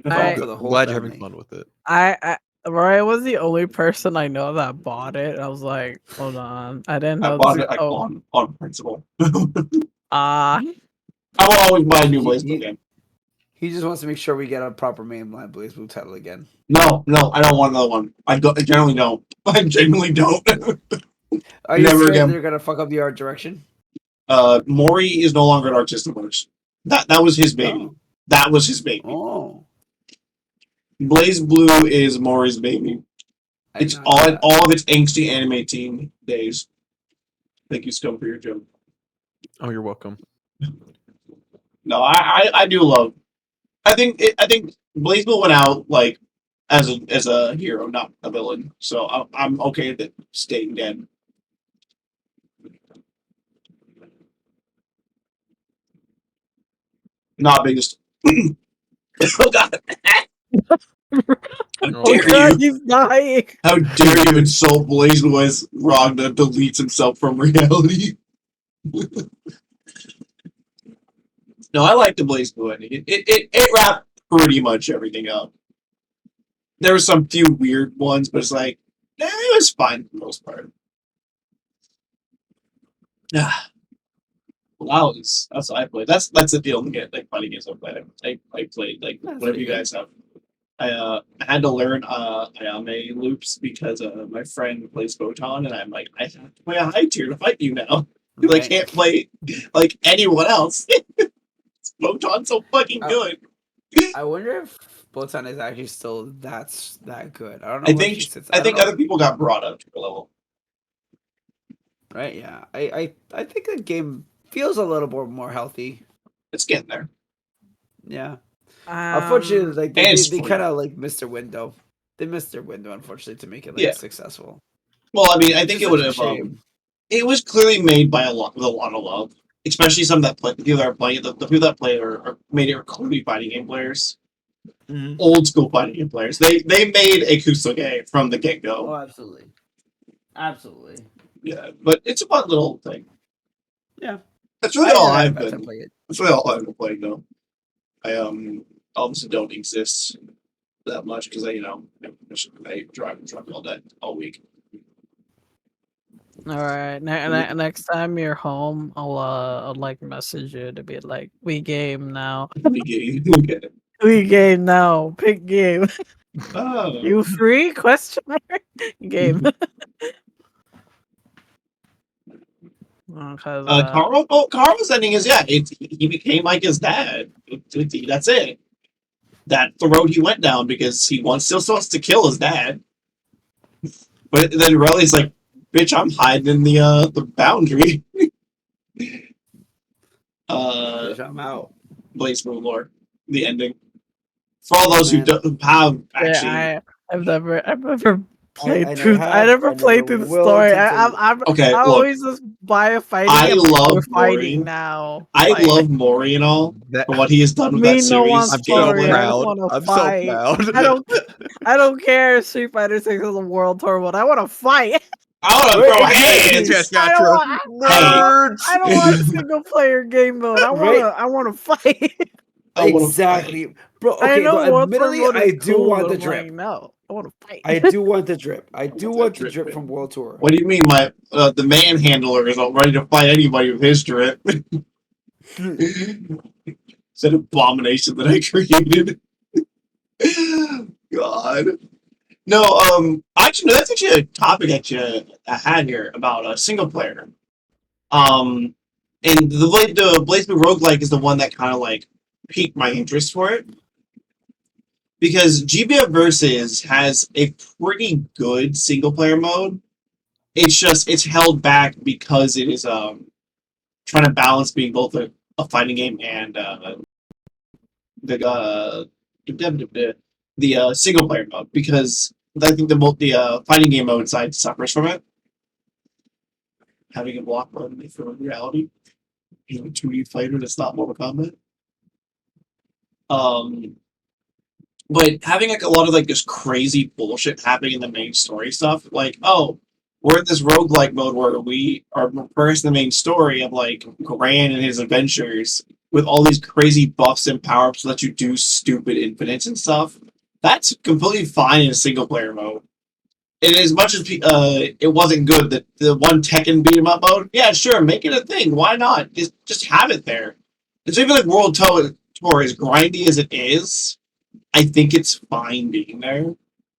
I- For the I'm whole glad you're having family. fun with it. Roy was the only person I know that bought it. I was like, hold on, I didn't know. I bought this it like, on principle. Ah, I will always buy a new He- Blaze he- game. He just wants to make sure we get a proper mainline Blaze Blue title again. No, I don't want another one. I generally don't. I genuinely don't. Are you Never scared again. they're gonna fuck up the art direction? Mori is no longer at Arc System Works. That was his baby. Oh. That was his baby. Oh. Blaze Blue is Mori's baby. I It's didn't know all that. of its angsty anime teen days. Thank you, Scum, for your joke. Oh, you're welcome. No, I do love. I think Blaze Blue went out like as a hero, not a villain. So I'm okay with it staying dead. Not biggest. Oh God! How oh dare god, you! he's dying. How dare you insult Blaze Blue as Ragna deletes himself from reality? No, I like the Blaze Blue ending. It wrapped pretty much everything up. There were some few weird ones, but it's like, it was fine for the most part. Well, that's what I played. That's the deal to get like fighting games I played. I played like That's whatever pretty you good. guys have. I had to learn Ayame loops because my friend plays Photon, and I'm like, I have to play a high tier to fight you now. Because I Right. can't play like anyone else. Photon's so fucking Uh, good. I wonder if Botan is actually still that good. I don't know I where think she sits. I I don't think know. other people got brought up to a level. Right? Yeah. I think the game feels a little more healthy. It's getting there. Yeah. Unfortunately, like And it's they free. kind of like missed their window. They missed their window, unfortunately, to make it like Yeah. successful. Well, I mean, I Which think is it would such a have. shame. It was clearly made by a lot with a lot of love, especially some that play the people that are playing the people that play are made it clearly fighting game players, Mhm. old school fighting game players. They made a Kusoge from the get Oh, go. absolutely, absolutely. Yeah, but it's a fun little thing. Yeah. That's really I all had a I've bad time been. playing it. That's really all I've been playing though. I obviously don't exist that much because I drive all day all week. All right. Next time you're home, I'll like message you to be like, we game now. Okay. We game now. Pick game. Oh. You free? Question mark. Game. Because Carl's ending is he became like his dad. That's it. That's the road he went down because he still wants to kill his dad. But then Relly's like, bitch, I'm hiding in the boundary. Bitch, I'm out. Blaze Moon Lore, the ending. For all those who Man. don't have actually, yeah, I've never played I never through. I have. never I played never through the will story. until okay, I look, always just buy a fighting I game. Like, we're love fighting Mori. now. I Fight. love Mori and all That for what he has done with that Me no one series. I'm so story. I just proud. want to I'm so fight. proud. I don't care if Street Fighter 6 is a world tour, but I want to fight. I want to Right, throw exactly. hands. I don't want. Hey, I don't want single player game mode. Right. I want to fight. I want to fight. Exactly, bro. I Okay, know though, world tour admittedly, mode I is do cool, want but the I'm like, drip. no, I want to fight. I do want the drip. I do want want that the drip, drip man. from World Tour. What do you mean, the man handler is all ready to fight anybody with his drip? It's an abomination that I created. God. No, actually, no, that's actually a topic I had here about a single player. And the Blaze Blue roguelike is the one that kind of like piqued my interest for it because GBF Versus has a pretty good single player mode. It's just it's held back because it is trying to balance being both a fighting game and the single player mode because I think the fighting game mode side suffers from it having a block run for reality. You know, 2D fighter that's not Mortal Kombat. Um, but having like a lot of like this crazy bullshit happening in the main story stuff, like we're in this roguelike mode where we are progressing the main story of like Royen and his adventures with all these crazy buffs and power ups that you do stupid infinites and stuff. That's completely fine in a single player mode. And as much as it wasn't good, the one Tekken beat 'em up mode, yeah, sure, make it a thing. Why not? Just have it there. And so even like Tour, as grindy as it is, I think it's fine being there.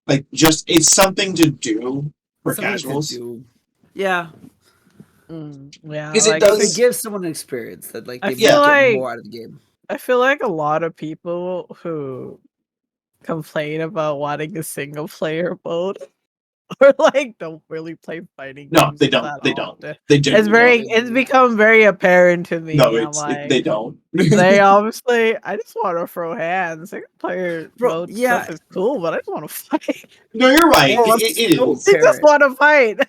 Like, just it's something to do for Something casuals. to do. Yeah, Yeah, Because it like if it does. gives someone an experience that like I they feel might get like more out of the game. I feel like a lot of people who complain about wanting a single player mode or like don't really play fighting No, games they don't. that They don't. often. They genuinely don't. It's become very apparent to me. No, I'm like they don't. they obviously I just want to throw hands. Single player Bro, mode yeah, stuff is cool, but I just want to fight. No, you're right. and It it's so is. You just apparent. want to fight.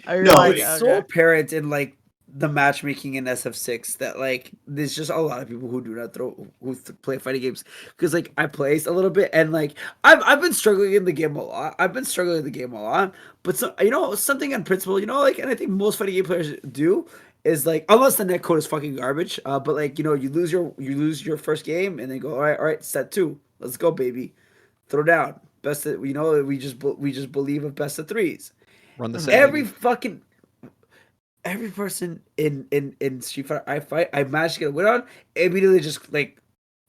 Are you No, like It's so okay? apparent in like the matchmaking in SF6 that like there's just a lot of people who do not play fighting games because like I placed a little bit and like I've been struggling in the game a lot. I've been struggling in the game a lot, but something on principle, like, and I think most fighting game players do is like unless the netcode is fucking garbage, but like you lose your first game and then go all right set two, let's go baby, throw down best of, we just believe of best of threes. Run the set, Mhm. Every baby. fucking every person in Street Fighter I managed to get a win on, immediately just like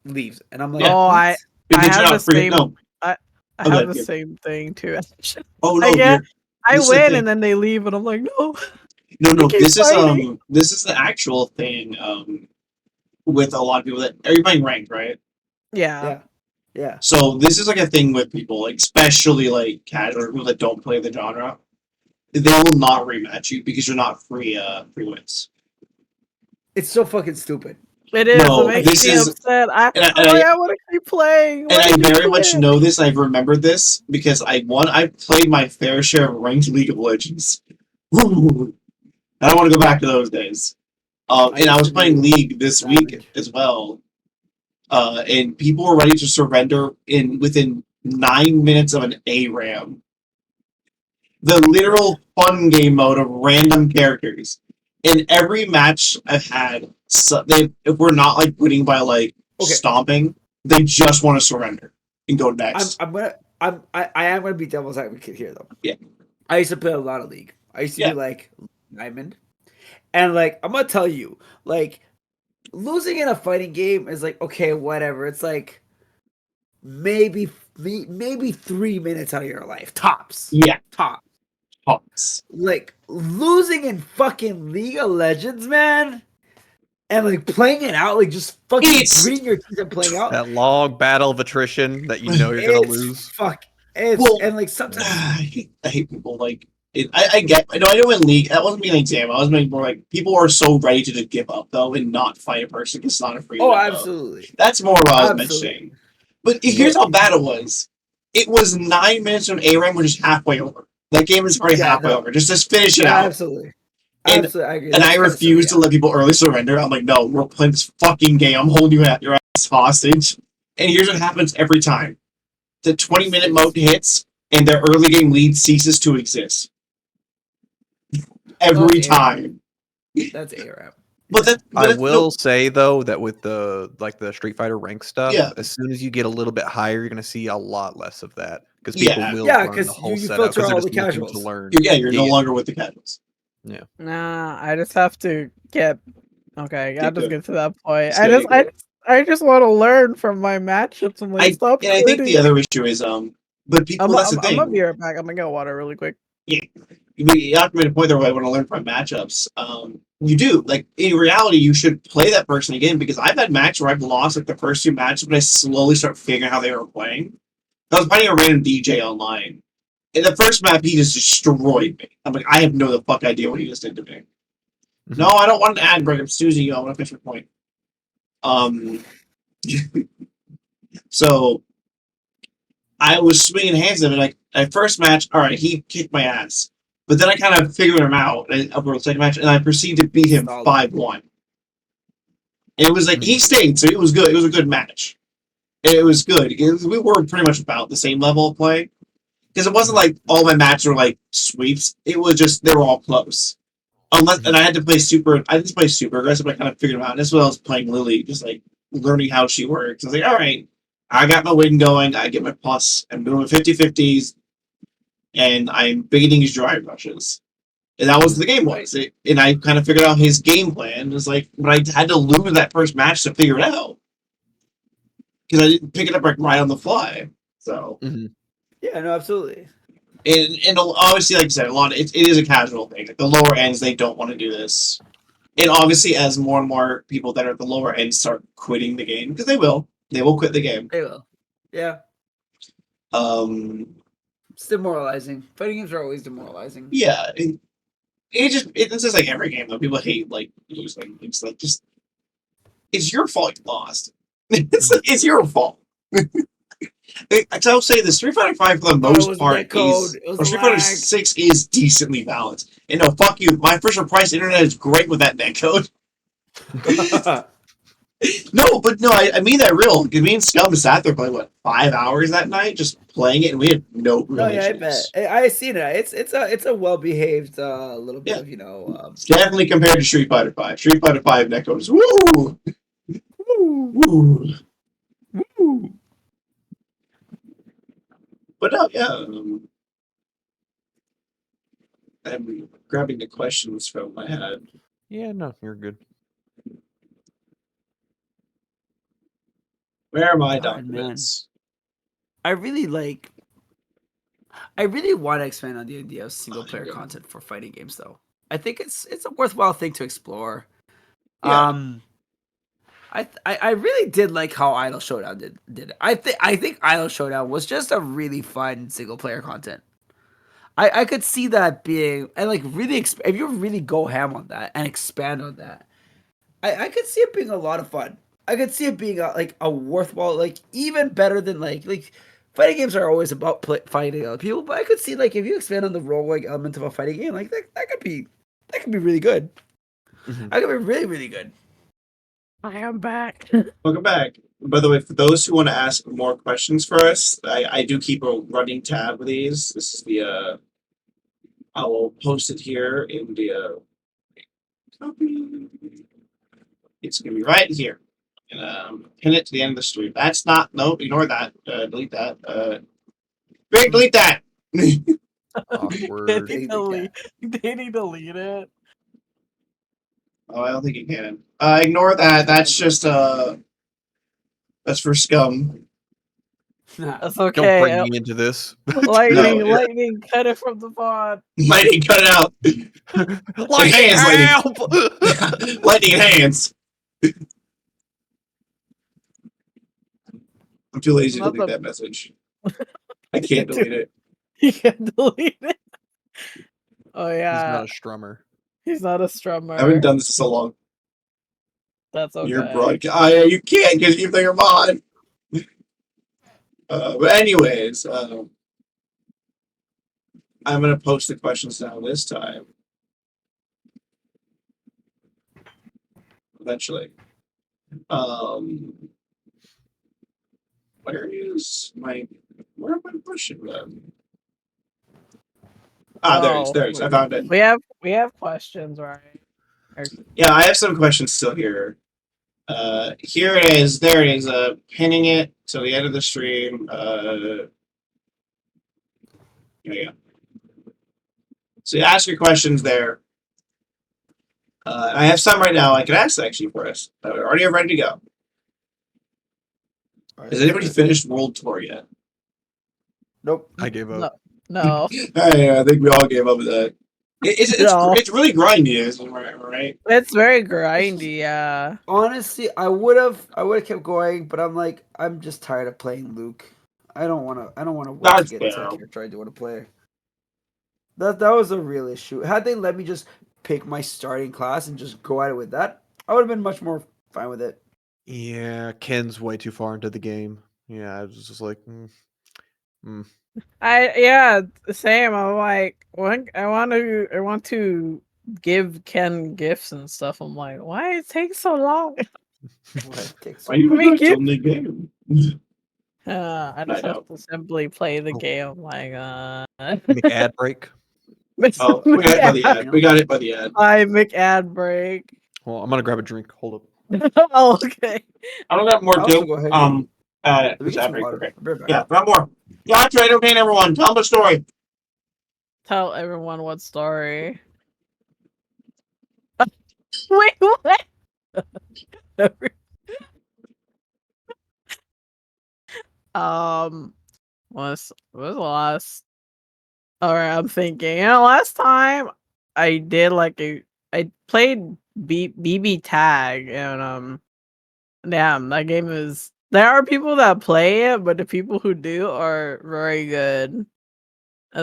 leaves, and I'm like, Yeah. Oh, what? I Because you're have the not freaking. same No. I Okay, have the good. same thing too. Oh I no, get, I this is the win thing. and then they leave, and I'm like, no. No, keep fighting. this is the actual thing. With a lot of people that are you playing ranked, right? Yeah. Yeah. So this is like a thing with people, like especially like casual people that don't play the genre. They will not rematch you because you're not free wins. It's so fucking stupid. It is. It No, makes this me is upset. and I want to keep playing. and Why I did you very much quit? know this. I've remembered this because I played my fair share of ranked League of Legends. Woo! I don't want to go back to those days. And I used was to playing do League this week Diamond. as well. And people were ready to surrender within 9 minutes of an ARAM. The literal fun game mode of random characters. In every match I've had, so if we're not like winning by like Okay. stomping, they just want to surrender and go I next. am gonna be devil's advocate here though. Yeah. I used to play a lot of League. I used to Yeah. do like Diamond, and like I'm gonna tell you, like losing in a fighting game is like okay, whatever. It's like maybe 3 minutes out of your life tops. Yeah, Top. tops. Like losing in fucking League of Legends, man, and like playing it out, like just fucking It's gritting your teeth and playing out. That long battle of attrition that you know you're gonna It's lose. fuck. It's well, and like sometimes I hate people like it. I get. I know in League that wasn't being an example. I was making more like people are so ready to just give up though and not fight a person because it's not a free oh, win. absolutely, That's more what I was absolutely. mentioning. But here's how bad it was. It was 9 minutes from ARAM, which is halfway over. That game is already Yeah, halfway no, over. Just finish it out. absolutely, And absolutely. I agree. and That's I kinda silly, refuse to yeah. let people early surrender. I'm like, no, we're playing this fucking game. I'm holding you at your ass hostage. And here's what happens every time: the 20-minute mode hits, and their early game lead ceases to exist. Well, Every that's ARAM. time. That's ARAM. But that, I but will no, say though that with the Street Fighter rank stuff, Yeah. as soon as you get a little bit higher, you're gonna see a lot less of that because Yeah. people will Yeah, learn the because whole you setup filter because they're all the just looking to casuals. learn. You're no longer with the casuals. Nah, I just have to get. Okay, I Get just good. get to that point. Just gotta get good. I just want to learn from my matchups. I'm like, stop I think the quitting. other issue is but people that's the I'm gonna thing. be right back. I'm gonna get water really quick. Yeah. You have to make a point there where I want to learn from matchups. You do. Like in reality, you should play that person again because I've had matches where I've lost like the first two matches, but I slowly start figuring out how they were playing. I was fighting a random DJ online. In the first map, he just destroyed me. I'm like, I have no the fuck idea what he just did to me. No, I don't want an ad break. I'm snoozing you. I want to finish my point. So I was swinging hands at him, and like at first match, all right, he kicked my ass. But then I kind of figured him out over the second match, and I proceeded to beat him Solid. 5-1. It was like he stayed, so it was good. It was a good match. It was good. We were pretty much about the same level of play because it wasn't like all my matches were like sweeps. It was just they were all close. Unless, and I had to play super. I didn't play super aggressive. But I kind of figured him out. And that's what I was playing Lily, just like learning how she works. I was like, all right, I got my win going. I get my plus. I'm doing 50-50s, and I'm baiting his drive rushes. And that was the game was. And I kind of figured out his game plan. It was like, but I had to lose that first match to figure it out because I didn't pick it up like right on the fly. So, Yeah, no, absolutely. and obviously, like I said, a lot. It is a casual thing. Like the lower ends, they don't want to do this. And obviously, as more and more people that are at the lower end start quitting the game, because they will quit the game. They will. Yeah. Um, It's demoralizing. Fighting games are always demoralizing. yeah, it's just like every game though. People hate like losing. It's like just it's your fault you lost. It's your fault. I'll say this: Street Fighter Five for the Oh, it most was part netcode. is, It was or Street Fighter lag. 6 is decently balanced. And no, fuck you. My Fisher Price internet is great with that netcode. No, but no, I mean that real. Because me and Skum sat there playing 5 hours that night, just playing it, and we had no real No, yeah, I issues. bet. I seen it. It's a well behaved little bit Yeah. of It's definitely compared to Street Fighter Five. Street Fighter Five netcode is woo, woo. But no, yeah. I'm grabbing the questions from my head. Yeah, no, you're good. Where are my God, man. documents? I really like I really want to expand on the idea of single player content for fighting games, though. I think it's a worthwhile thing to explore. Yeah. I really did like how Idol Showdown did it. I think Idol Showdown was just a really fun single player content. I could see that being and like really if you really go ham on that and expand on that, I could see it being a lot of fun. I could see it being like a worthwhile, like even better than like fighting games are always about fighting other people, but I could see like if you expand on the role-like element of a fighting game, like that could be really good. Mhm. That could be really really good. I am back. Welcome back. By the way, for those who want to ask more questions for us, I do keep a running tab of these. This is the I will post it here in the copy. It's gonna be right here. And pin it to the end of the stream. That's not nope, ignore that. Delete that. Greg, delete that. Awkward. Did he delete it? Oh, I don't think you can. Ignore that. That's just that's for scum. That's Don't okay. bring me into this. Lightning, cut it from the pod. Lightning, cut it out. Lightning, hands, help! Lightning in hands. I'm too lazy to Not delete the- that message. I can't delete it. You can delete it. Oh He's yeah, not a strummer. he's not a strummer. I haven't done this in so long. That's okay. You're broadcast. You can't because you think you're mod. But anyways, I'm gonna post the questions now this time. Eventually. Where are my questions? There it is. There it is. I found it. We have questions, right? Yeah, I have some questions still here. Here it is. There it is. Pinning it to the end of the stream. Yeah. So you ask your questions there. I have some right now I can ask actually for us. I already have ready to go. Has anybody finished World Tour yet? Nope. I gave up. No. I think we all gave up with that. No. It's really grindy, isn't it? Right? It's very grindy, yeah. Honestly, I would have kept going, but I'm just tired of playing Luke. I don't want to wait That's to get into fair. a character I do want to play. That was a real issue. Had they let me just pick my starting class and just go at it with that, I would have been much more fine with it. Yeah, Ken's way too far into the game. Yeah, I was just like, Same. I'm like, I want to give Ken gifts and stuff. I'm like, why it takes so long? Why you Make it's it- only game? I just have to simply play the game. Like, make ad break. Oh, we got it by the ad. We got it by the ad. I make ad break. Well, I'm gonna grab a drink. Hold up. Oh, okay. I don't got more I'll also too. go ahead and let me This get ad some break. water. Okay. I'll be right back. Yeah, not more. Yatra, entertain everyone. Tell them a story. Tell everyone what story. Wait, what? Was the last? All right, I'm thinking. Last time I did I played BB Tag, and damn, that game is. There are people that play it, but the people who do are very good. And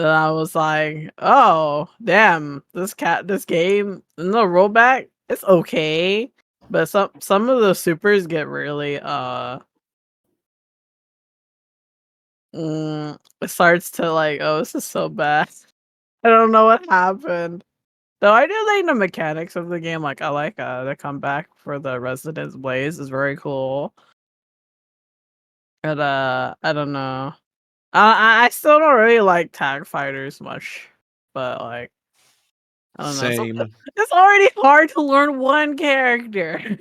then I was like, oh damn, this game, no rollback, it's okay, but some of the supers get really it starts to like, oh, this is so bad. I don't know what happened. Though I do like the mechanics of the game. Like I like the comeback for the Residence Blaze is very cool. But I don't know. I still don't really like tag fighters much. But like I don't know. Same. It's already hard to learn one character.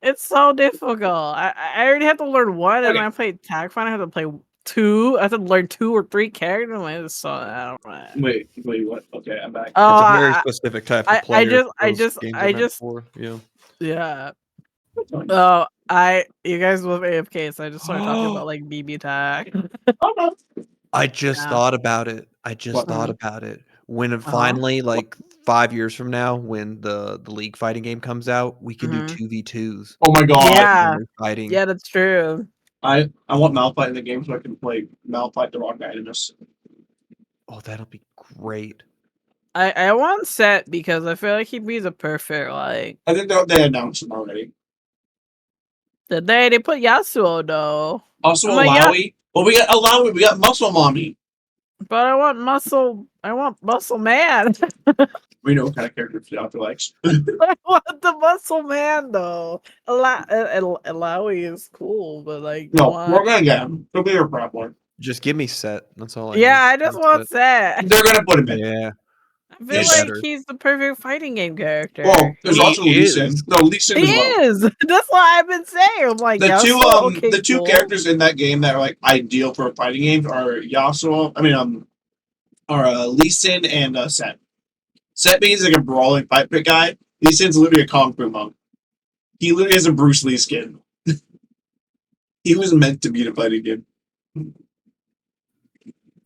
It's so difficult. I already have to learn one, and Okay. when I play tag fighter, I have to play two. I have to learn 2 or 3 characters. Like, it's so I don't know. Wait, what? Okay, I'm back. Oh, It's a very specific type of player. Yeah. That's fine. Oh, you guys love AFK, so I just started talking about like BB tag. Oh, no. I just Yeah. thought about it. I just What? thought Mhm. about it. When it Uh-huh. finally, like 5 years from now, when the league fighting game comes out, we can do Mhm. 2v2s. Oh my god. Yeah. When we're fighting. Yeah, that's true. I want Malphite in the game so I can play Malphite the Rock Magnus. Oh, that'll be great. I want Set because I feel like he'd be the perfect like. I think they announced him already. Did they put Yasuo though? Also, I'm like, yeah, Alawi. Well, we got Alawi. We got Muscle Mommy. but I want muscle man. We know what kind of character Fiona likes. I want the muscle man though. Alawi is cool, but like I No, want. we're gonna get him. He'll be your problem. Just give me Set. That's all I Yeah, need. I just want Set. They're gonna put him in. Yeah. I feel He's like better. he's the perfect fighting game character. Well, there's He also Lee Sin. is. No, Lee Sin He as well. is. That's what I've been saying. I'm like, The Yasuo, okay, the two cool. characters in that game that are like ideal for fighting games are Yasuo. Lee Sin and Set. Set being like a brawling fight pit guy. Lee Sin's literally a kung fu monk. He literally has a Bruce Lee skin. He was meant to be in a fighting game.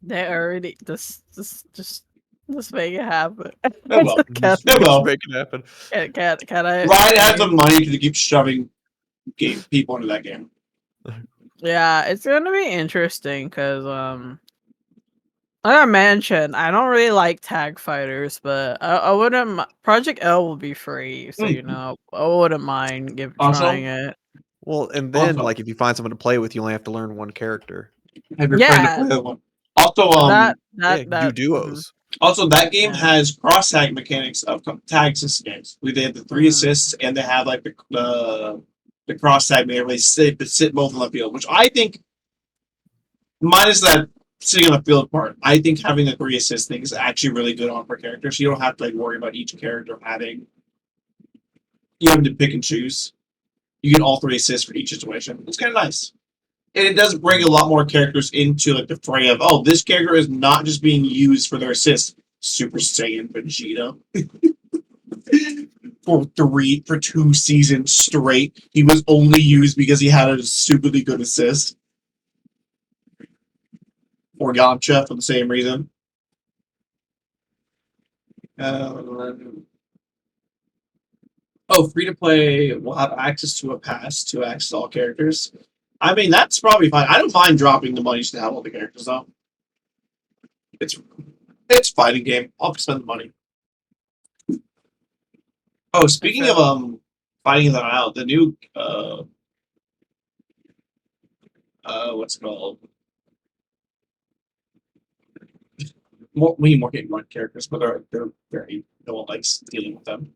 They already just make it happen. They will. Can They will. Make it happen. I? Riot has the money to keep shoving people into that game. Yeah, it's gonna be interesting because like I mentioned, I don't really like tag fighters, but I wouldn't. Project L will be free, so you know I wouldn't mind Also- trying it. Well, and then Also- like if you find someone to play with, you only have to learn one character. Have your Yeah. friend to play that one. Also, that Do duos. Also, that game Yeah. has cross tag mechanics of tag assist games. They have the 3 Mhm. assists, and they have like the cross tag where they sit both on the field, which I think, minus that sitting on the field part, I think having the 3 assist thing is actually really good on per character. So you don't have to like worry about each character having. You have to pick and choose. You get all 3 assists for each situation. It's kind of nice. And it does bring a lot more characters into like the fray of, oh, this character is not just being used for their assists. Super Saiyan Vegeta. for 2 seasons straight, he was only used because he had a stupidly good assist. Or Yamcha for the same reason. Free to play will have access to a pass to access all characters. I mean, that's probably fine. I don't mind dropping the money to have all the characters though. It's fighting game. I'll spend the money. Oh, speaking of fighting that out, the new what's it called? We need more Game Run characters, but they're very no one likes dealing with them.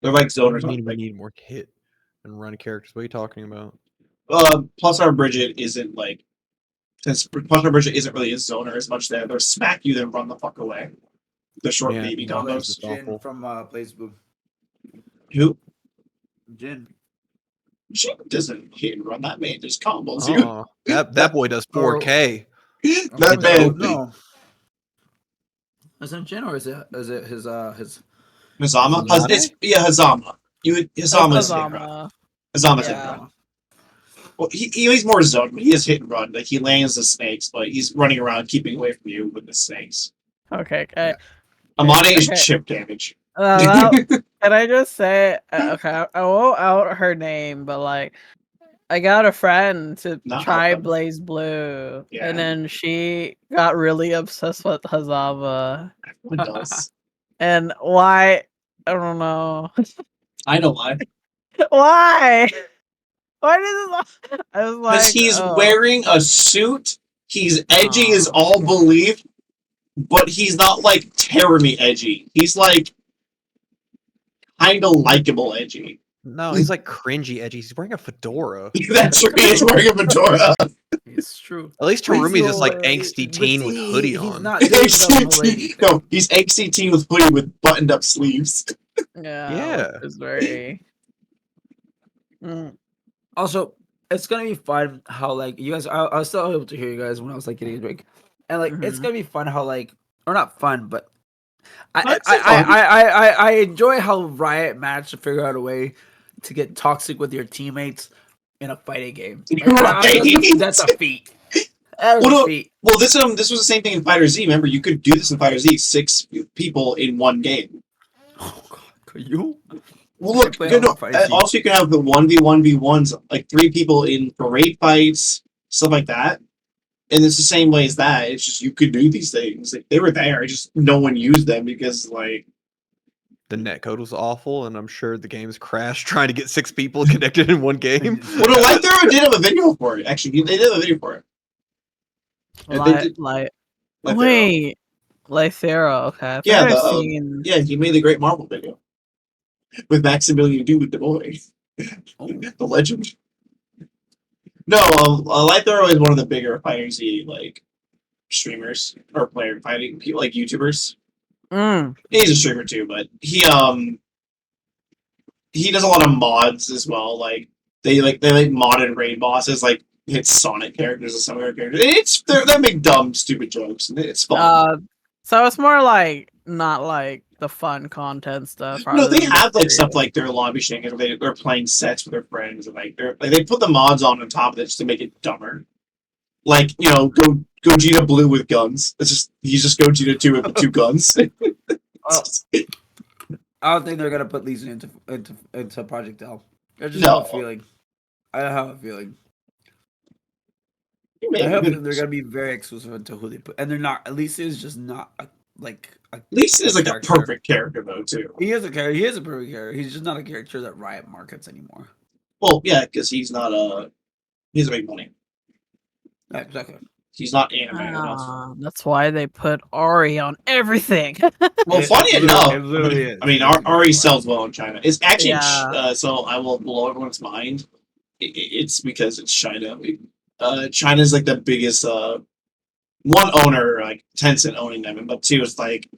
They're like zoners. We need more hit and run characters. What are you talking about? Plus our Bridget isn't like, since Plus our Bridget isn't really a zoner as much that they'll smack you then run the fuck away. The short Yeah, baby no, combos. it's just awful. From Blaze Blue. Who? Jin. She doesn't hit and run. That man just combos you. Oh, that boy does 4K. That man. No. Is it Jin or is it his Hazama? Hazama? Hazama. Hazama's hit and run. Hazama. Hazama's hit Yeah. and run. Well, he's more zone, but he is hit and run. Like he lands the snakes, but he's running around keeping away from you with the snakes. Okay. Amane is Okay. chip damage. Can I just say, okay, I won't out her name, but like, I got a friend to Not try out them. Blaze Blue, Yeah. and then she got really obsessed with Hazama. Everyone does. And why? I don't know. I know why. Why? Why does it? I was like, Because he's oh. wearing a suit. He's edgy as all belief, but he's not like terribly edgy. He's like kind of likable edgy. No, he's like cringy edgy. He's wearing a fedora. That's true. He's wearing a fedora. It's true. At least Terumi's just like But angsty teen with hoodie he's on. not doing No, he's angsty teen with hoodie with buttoned up sleeves. Yeah. It's very. Also, it's gonna be fun how like you guys. I was still able to hear you guys when I was like getting a drink, and like it's gonna be fun how like or not fun, but I enjoy how Riot managed to figure out a way to get toxic with your teammates in a fighting game. Like, Right. that's a feat. That Well, no, feet. well, this was the same thing in Fighter Z. Remember, you could do this in Fighter Z, 6 people in one game. Oh God, could you? Well, I look, play you on know, Fighter Z. also you can have the 1v1v1s, like 3 people in parade fights, stuff like that. And it's the same way as that. It's just you could do these things. Like, they were there, just no one used them because, like, The netcode was awful, and I'm sure the games crashed trying to get 6 people connected in one game. well, no, Light Thrower did have a video for it. Actually, they did have a video for it. They did Like, Light Thrower. wait, Lythera. Okay, I think Yeah, I've the seen. yeah, he made the Great Marvel video with Maximilian Dude, the boy, Oh. the legend. No, Light Thrower is one of the bigger Fighter Z like streamers or player fighting people, like YouTubers. Mm. He's a streamer too, but he does a lot of mods as well. Like they modded raid bosses, like hit Sonic characters and some other characters. They make dumb, stupid jokes. And it's fun. So it's more like not like the fun content stuff. No, rather they than the have like stuff creative. like their lobby shenanigans. They're playing sets with their friends, and like they put the mods on top of it just to make it dumber. Like, you know, Gogeta Blue with guns. He's just Gogeta 2 with the 2 guns. Oh, I don't think they're gonna put these into Project L. I just No. have a feeling. I have a feeling. Maybe, I have a but feeling they're gonna be very exclusive into who they put, and they're not. At least is just not a Lisa is like a character. perfect character though too. He is a character. He is a perfect character. He's just not a character that Riot markets anymore. Well, yeah, because he doesn't make money. Yeah, exactly. He's not anime enough. That's why they put Ari on everything. Well, funny It enough, literally is. I mean, It literally Ari is. sells well in China. It's actually, Yeah. so I will blow everyone's mind. It's because it's China. China's like the biggest, one owner, like Tencent owning them, but two, it's like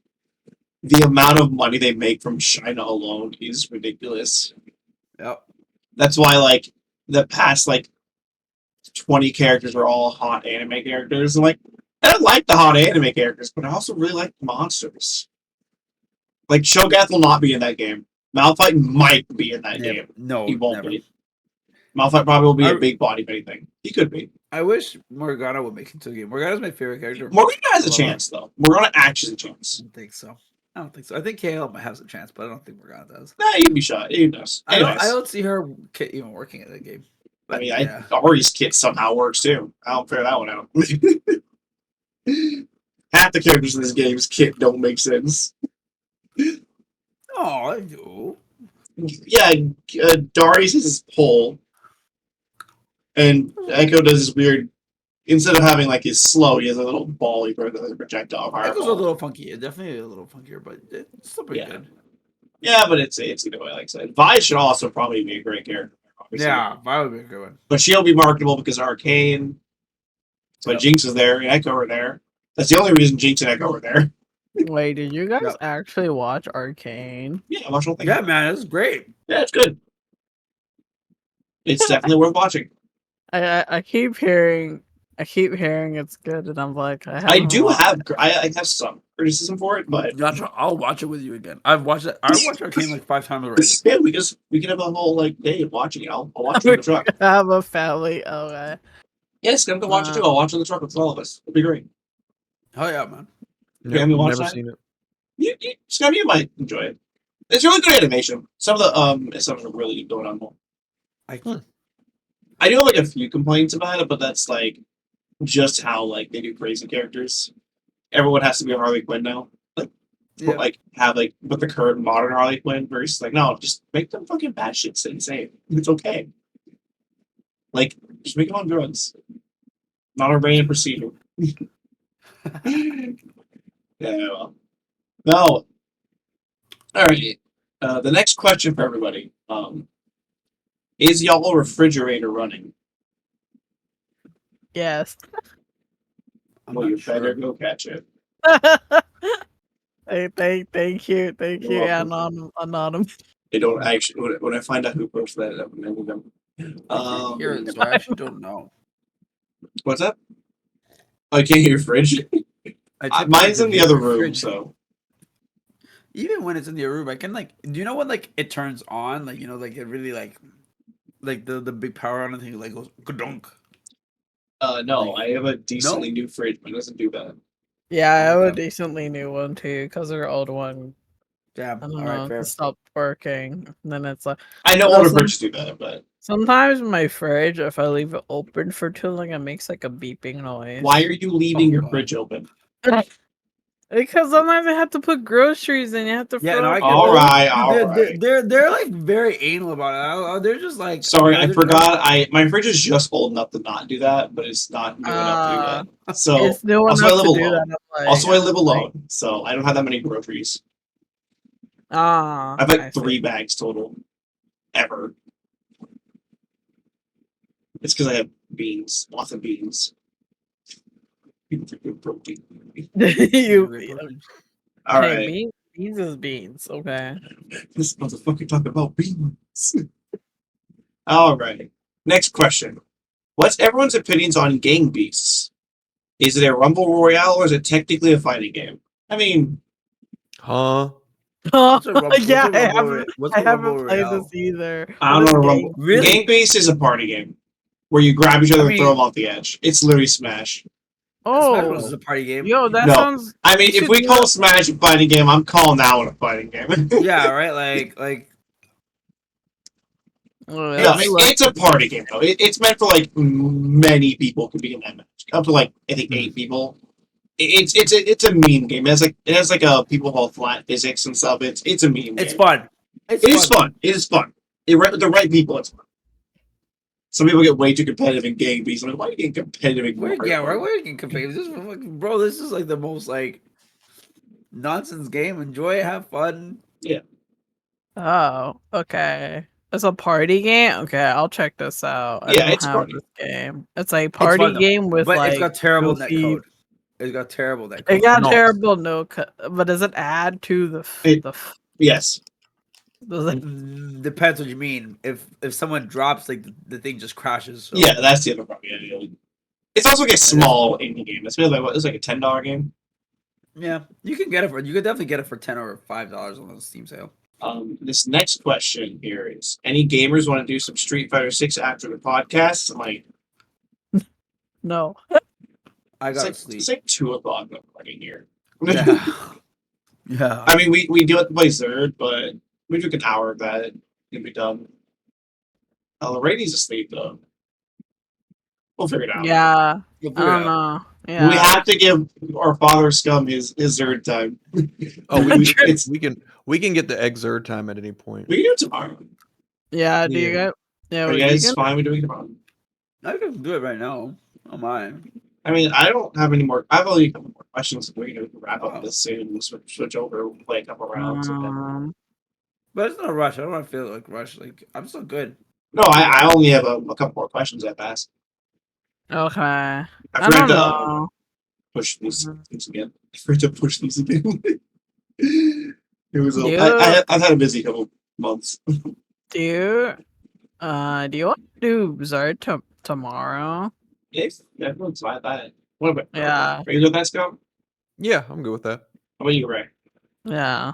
the amount of money they make from China alone is ridiculous. Yep. That's why, like, the past, like, 20 characters are all hot anime characters. And, like, I don't like the hot anime characters, but I also really like the monsters. Like, Shogath will not be in that game. Malphite might be in that game. No, He won't never. be. Malphite probably will be a I- big body anything. He could be. I wish Morgana would make it to the game. Morgana's my favorite character. Morgana has a Love her. chance, though. Morgana actually has a I chance. don't think so. I think KL might have a chance, but I don't think Morgana does. Nah, he'd be shot. He does. I Anyways, don't see her even working at the game. I mean, yeah. Ari's kit somehow works too. I don't figure that one out. Half the characters in this game's kit don't make sense. Oh, I do. Yeah, Darius is his pole, and Echo does his weird. Instead of having like his slow, he has a little ball he throws as a projectile. Echo's a Fireball. little funky. It's definitely a little funkier, but it's still pretty Yeah. good. Yeah, but it's either way. Like I said, Vi should also probably be a great character. Obviously. Yeah, that would be a good one. But she'll be marketable because of Arcane. But Yep. Jinx is there, and Echo are there. That's the only reason Jinx and Echo are there. Wait, did you guys Yep. actually watch Arcane? Yeah, watch the whole thing. Yeah, man, it's great. Yeah, it's good. It's definitely worth watching. I keep hearing it's good, and I'm like, I do have I have some criticism for it, but Yatra, I'll watch it with you again. I've watched it. I watched Arcane like 5 times already. yeah, we can have a whole like day of watching it. I'll watch it in the truck. have a family. Okay. Yes, I'm gonna watch it too. I'll watch it in the truck with all of us. It'll be great. Oh yeah, man. You haven't watched never that? seen it. Scott, you might enjoy it. It's really good animation. Some of the stuff are really going on more. I do have like a few complaints about it, but that's like just how like they do crazy characters. Everyone has to be a Harley Quinn now. Yeah. Like have like with the current modern Harley Quinn versus like no, just make them fucking batshit insane. It's okay. Like just make them on drugs, not a random procedure. Yeah. Well. No. All right. The next question for everybody: is y'all refrigerator running? Yes. I'm Well, not you sure. better go catch it. Hey, thank you, You're welcome. anonymous. They don't actually. When I find out who posted that, I'm gonna them. I can't hear it, so I actually don't know. What's that? Oh, I can't hear your fridge. Mine's in the other room, Fridge. so Even when it's in the room, I can like. Do you know when like it turns on? Like like it really like the big power on the thing like goes gadunk. No, I have a decently new fridge, but it doesn't do that. Yeah, I have a Okay. decently new one too, because our old one, Yeah. I don't All right. know, Fair. it stopped working. And then it's like, I know No, older some- fridges do that, but sometimes my fridge, if I leave it open for too long, it makes like a beeping noise. why are you leaving Oh, your God. fridge open? Because sometimes I have to put groceries in. You have to Yeah, fill no, I up get the All it. right, Dude, all right. they're like very anal about it. They're just like Sorry, I they're- forgot. My fridge is just old enough to not do that, but it's not new enough to do Uh, that. So it's new also I enough live to do alone. that. I'm Also, I I'm live like, alone, so I don't have that many groceries. Ah, I have like I 3 see. bags total, ever. It's because I have beans, lots of beans. Beans are good protein. you, All hey, right, beans is beans. Okay. this motherfucker talking about beans. All right, next question. What's everyone's opinions on Gang Beasts? Is it a Rumble Royale or is it technically a fighting game? I mean, Huh? What's a Rumble- Yeah, what's a Rumble- what's I a Rumble haven't played Royale? this either. I What don't is know. game? Rumble. Really? Gang Beasts is a party game where you grab each other I and throw mean- them off the edge. It's literally Smash. Smash Bros is Oh, a party game. yo, that No. sounds. I mean, we if should we do call that. Smash a fighting game, I'm calling that one a fighting game. Yeah, right. Like Let No, me look. it's a party game though. It's meant for like many people can be in that match, up to like I think 8 people. It's a meme game. It has like a people call flat physics and stuff. It's a meme. it's game. fun. It's It is fun. It is fun. The right people, it's fun. Some people get way too competitive in Gang Beasts. I'm like, why are you getting competitive in Mario Yeah, Kart? right. We're getting confused. This is fucking- bro. This is like the most like nonsense game. Enjoy it, have fun. Oh, okay. It's a party game. Okay, I'll check this out. I Yeah, don't it's a have party. this game. It's a It's party fun, though. game with But like it's got terrible goofy- netcode. It's got terrible netcode. It got No. terrible no cut, but does it add to the Yes. does it, Depends what you mean. If someone drops, like the thing just crashes. So. Yeah, that's the other problem. Yeah. It's also like a small indie game. It's really like what? It's like a $10 game. Yeah, you can get it for. You could definitely get it for $10 or $5 on the Steam sale. This next question here is: any gamers want to do some Street Fighter 6 after the podcast? I'm like, no? I it's gotta like, sleep. it's like 2 o'clock in the morning here. Yeah, yeah. I mean, we do have to play Zerd, but we took an hour of that. It'll be done. Lorraine's asleep though. We'll figure it out. Yeah, You'll I figure it don't out. know. Yeah, We have to give our father Skum his Zerd time. Oh, It's- we can get the Exert time at any point. we can do it tomorrow. yeah. Do you Yeah. get? Yeah, Are you guys fine with doing it tomorrow? I can do it right now. Oh my. I mean, I don't have any more. I've only a couple more questions. We're gonna wrap Oh. up this soon. We'll switch over. We'll play a couple rounds. And then... But it's not a rush. I don't want to feel like rush. Like I'm still good. No, I only have a couple more questions I've asked. Okay. I I forgot don't to know. push these things again. I forgot to push these again. It was. Yeah. I've had a busy couple months. Do you want to do Zard tomorrow? Yes, everyone's fine with that. What about? Yeah. Are you good with that, Scott? Yeah, I'm good with that. How about you, Ray? Yeah.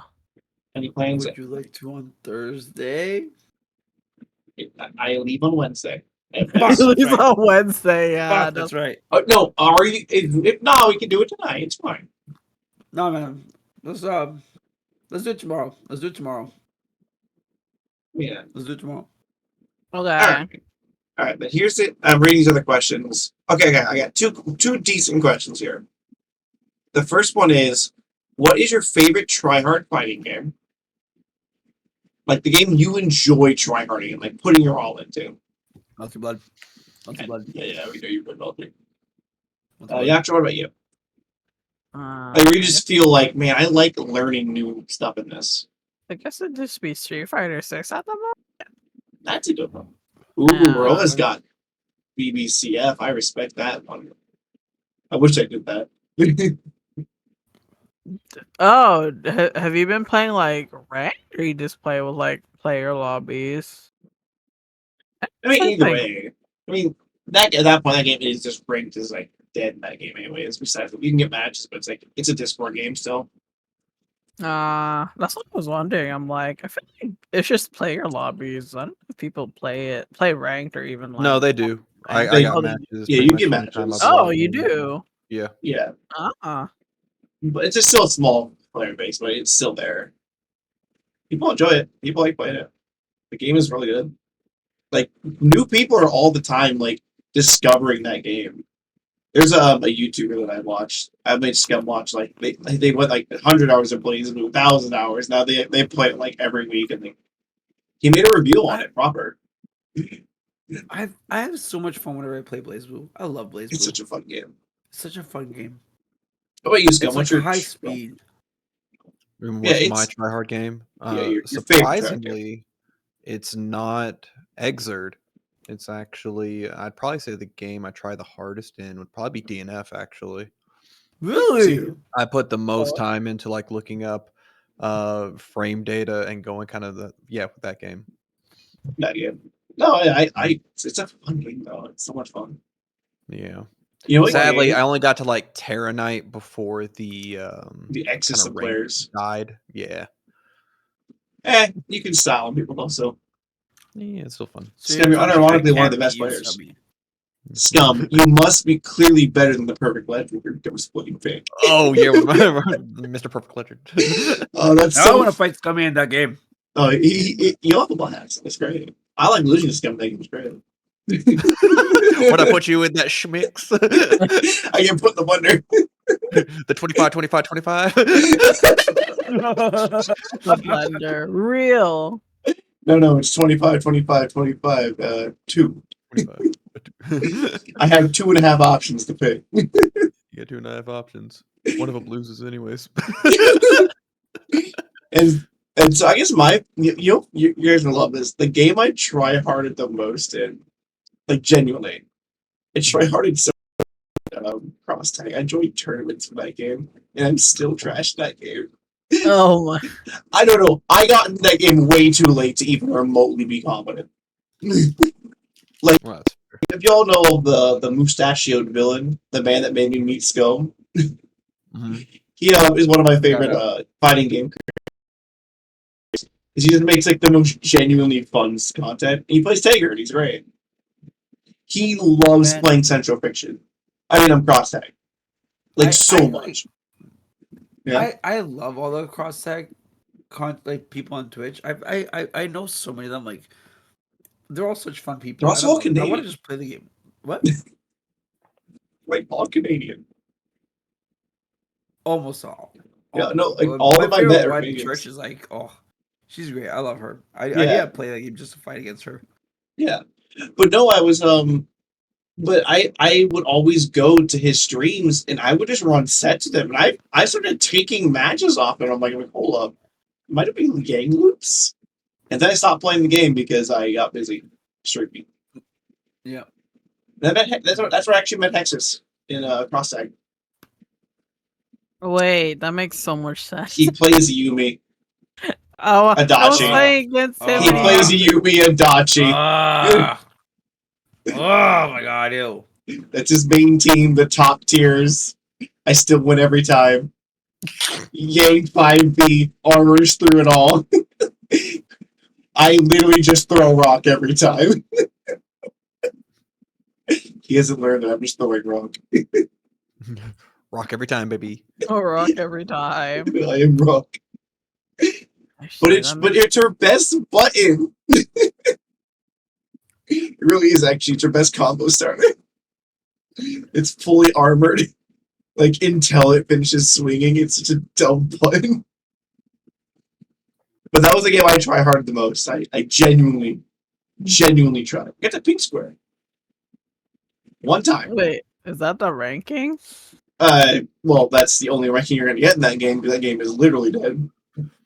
Any plans? Would you like to on Thursday? I leave on Wednesday. Fuck. At least right. on Wednesday. Yeah. Fuck, that's right. No, are you? If not, we can do it tonight. It's fine. No man. Let's do it tomorrow. Let's do it tomorrow. Yeah. Let's do it tomorrow. Okay. All right, but here's it. I'm reading these other questions. Okay, I got two decent questions here. The first one is, what is your favorite tryhard fighting game? Like the game you enjoy tryharding and like putting your all into. Not too blood. Not too blood. Yeah, we know you put all three. Not too blood. Yatra, what about you? Uh, Like, you just feel like, man, I like learning new stuff in this. I guess it'd just be Street Fighter 6 at the moment. That's a good one. Ooh, Yeah. Rolla's got BBCF. I respect that one. I wish I did that. Oh, have you been playing like ranked, or you just play with like player lobbies? I mean, either Something. way. I mean, that at that point, that game is just ranked as like dead in that game, anyways. Besides, you can get matches, but it's like it's a Discord game still. That's what I was wondering. I'm like, I feel like it's just player lobbies. I don't know if people play ranked or even like. No, they do. I got Oh, matches. yeah, pretty you much get from the time matches. I've Oh, logged you in. do. Yeah. Yeah, Uh-uh. but it's just still a small player base, but it's still there. People enjoy it. People like playing it. The game is really good. Like new people are all the time like discovering that game. There's a YouTuber that I watched. I made Skum watch like they went like 100 hours of playing into 1,000 hours. Now they play it like every week, and he made a review on it proper. I have so much fun whenever I play Blaze Blue. I love Blaze Blue. It's such a fun game. Such a fun game. How about you, Scum? It's What's like your high speed. And Yeah, what's my it's try hard game? your favorite try hard game. Surprisingly, it's not Exerd. It's actually, I'd probably say the game I try the hardest in would probably be DNF. Actually, Really? I put the most Oh. time into like looking up frame data and going kind of with that game. That game. No, it's a fun game though. It's so much fun. Yeah. You know what Sadly, game? I only got to like Terra Knight before the excess kinda of rank players. died. Yeah. You can style on people also. Yeah, it's still fun. Scum, you're unironically one of the best players. Scum, you must be clearly better than the perfect legend. You're a splitting fan. Oh yeah, with Mr. Perfect Legend. Oh, that's I so. want to fight Scummy in that game. Oh, you have a blast. That's great. I like losing to Scum. That game's great. What I put you in that schmix? I get put in the wonder. The 25, 25, 25. The blender. Real. No, it's 25, 25, 25, 2. 25. I have 2.5 options to pick. You got 2.5 options. One of them loses anyways. And so I guess you guys will love this. The game I try hardest the most in, like genuinely, I try hardest so cross tag. I joined tournaments for that game, and I'm still trash that game. Oh my. I don't know. I got into that game way too late to even remotely be competent. Well, that's fair. If y'all know the mustachioed villain, the man that made me meet Skum, Mhm. he is one of my favorite fighting game creators. He just makes like the most genuinely fun content. He plays Tager, and he's great. He loves Man. playing Central Fiction. I mean, I'm cross tag, like so much. Yeah. I love all the cross tag like people on Twitch. I know so many of them. Like they're all such fun people. They're also all I want to Canadian. just play the game. What? Like all Canadian. Almost all. Yeah, no, like Well, all of my favorite met are one Canadians. Church is like, oh, she's great. I love her. I Yeah. yeah play that game just to fight against her. Yeah, but no, I was but I would always go to his streams and I would just run sets with him, and I started taking matches off, and I'm like, hold up, might have been gang loops, and then I stopped playing the game because I got busy streaming. Yeah. That's where I actually met Hexus in cross tag. Wait, that makes so much sense. He plays Yumi. Oh, I was Adachi. playing against him. He and plays he- Yumi and Dachi. Oh my god, ew. That's his main team, the top tiers. I still win every time. Yang 5B, armors through it all. I literally just throw rock every time. He hasn't learned that I'm just throwing rock. Rock every time, baby. Oh, rock every time. I am rock. But it's her best button. It really is actually it's her best combo starter. It's fully armored. Like until it finishes swinging, it's such a dumb button. But that was the game I try hard the most. I genuinely tried. Get the pink square. One time. Wait, is that the ranking? Well, that's the only ranking you're gonna get in that game because that game is literally dead.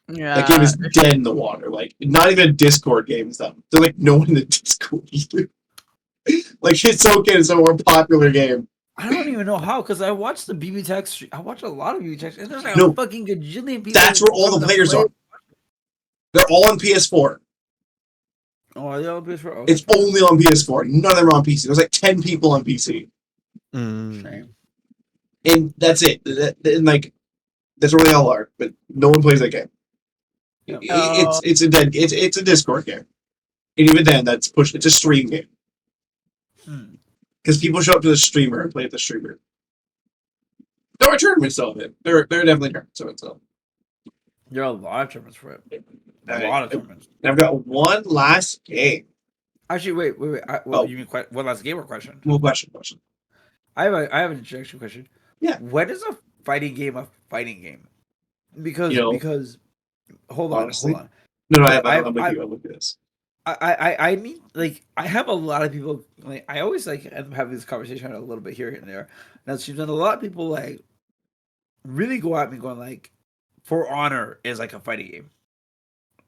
Yeah. That game is dead in the water. Like not even a Discord game and stuff. There's like no one in the Discord either. Like Hitsoken is a more popular game. I don't even know how because I watched the BB Tech. I watch a lot of BB Tech, and there's like No. a fucking gajillion people. That's where all the players are. They're all on PS4. Oh, are they on PS4? Okay. It's only on PS4. None of them are on PC. There's like 10 people on PC. Shame. And that's it. And like that's where they all are. But no one plays that game. Yep. It's a Discord game. And even then that's pushed it's a stream game. because people show up to the streamer and play with the streamer. There are tournaments of it. There are definitely tournaments of it. So There are a lot of tournaments for it. A I- lot of tournaments. I've got one last game. Actually, wait. Oh. You mean one last game or question? Well, question. I have an introduction question. Yeah. When is a fighting game a fighting game? Because You know, because hold honestly, on. No, I'm I'm with this. I need like I have a lot of people like I always like end up having this conversation a little bit here and there. Now she's done a lot of people like really go at me going like For Honor is like a fighting game.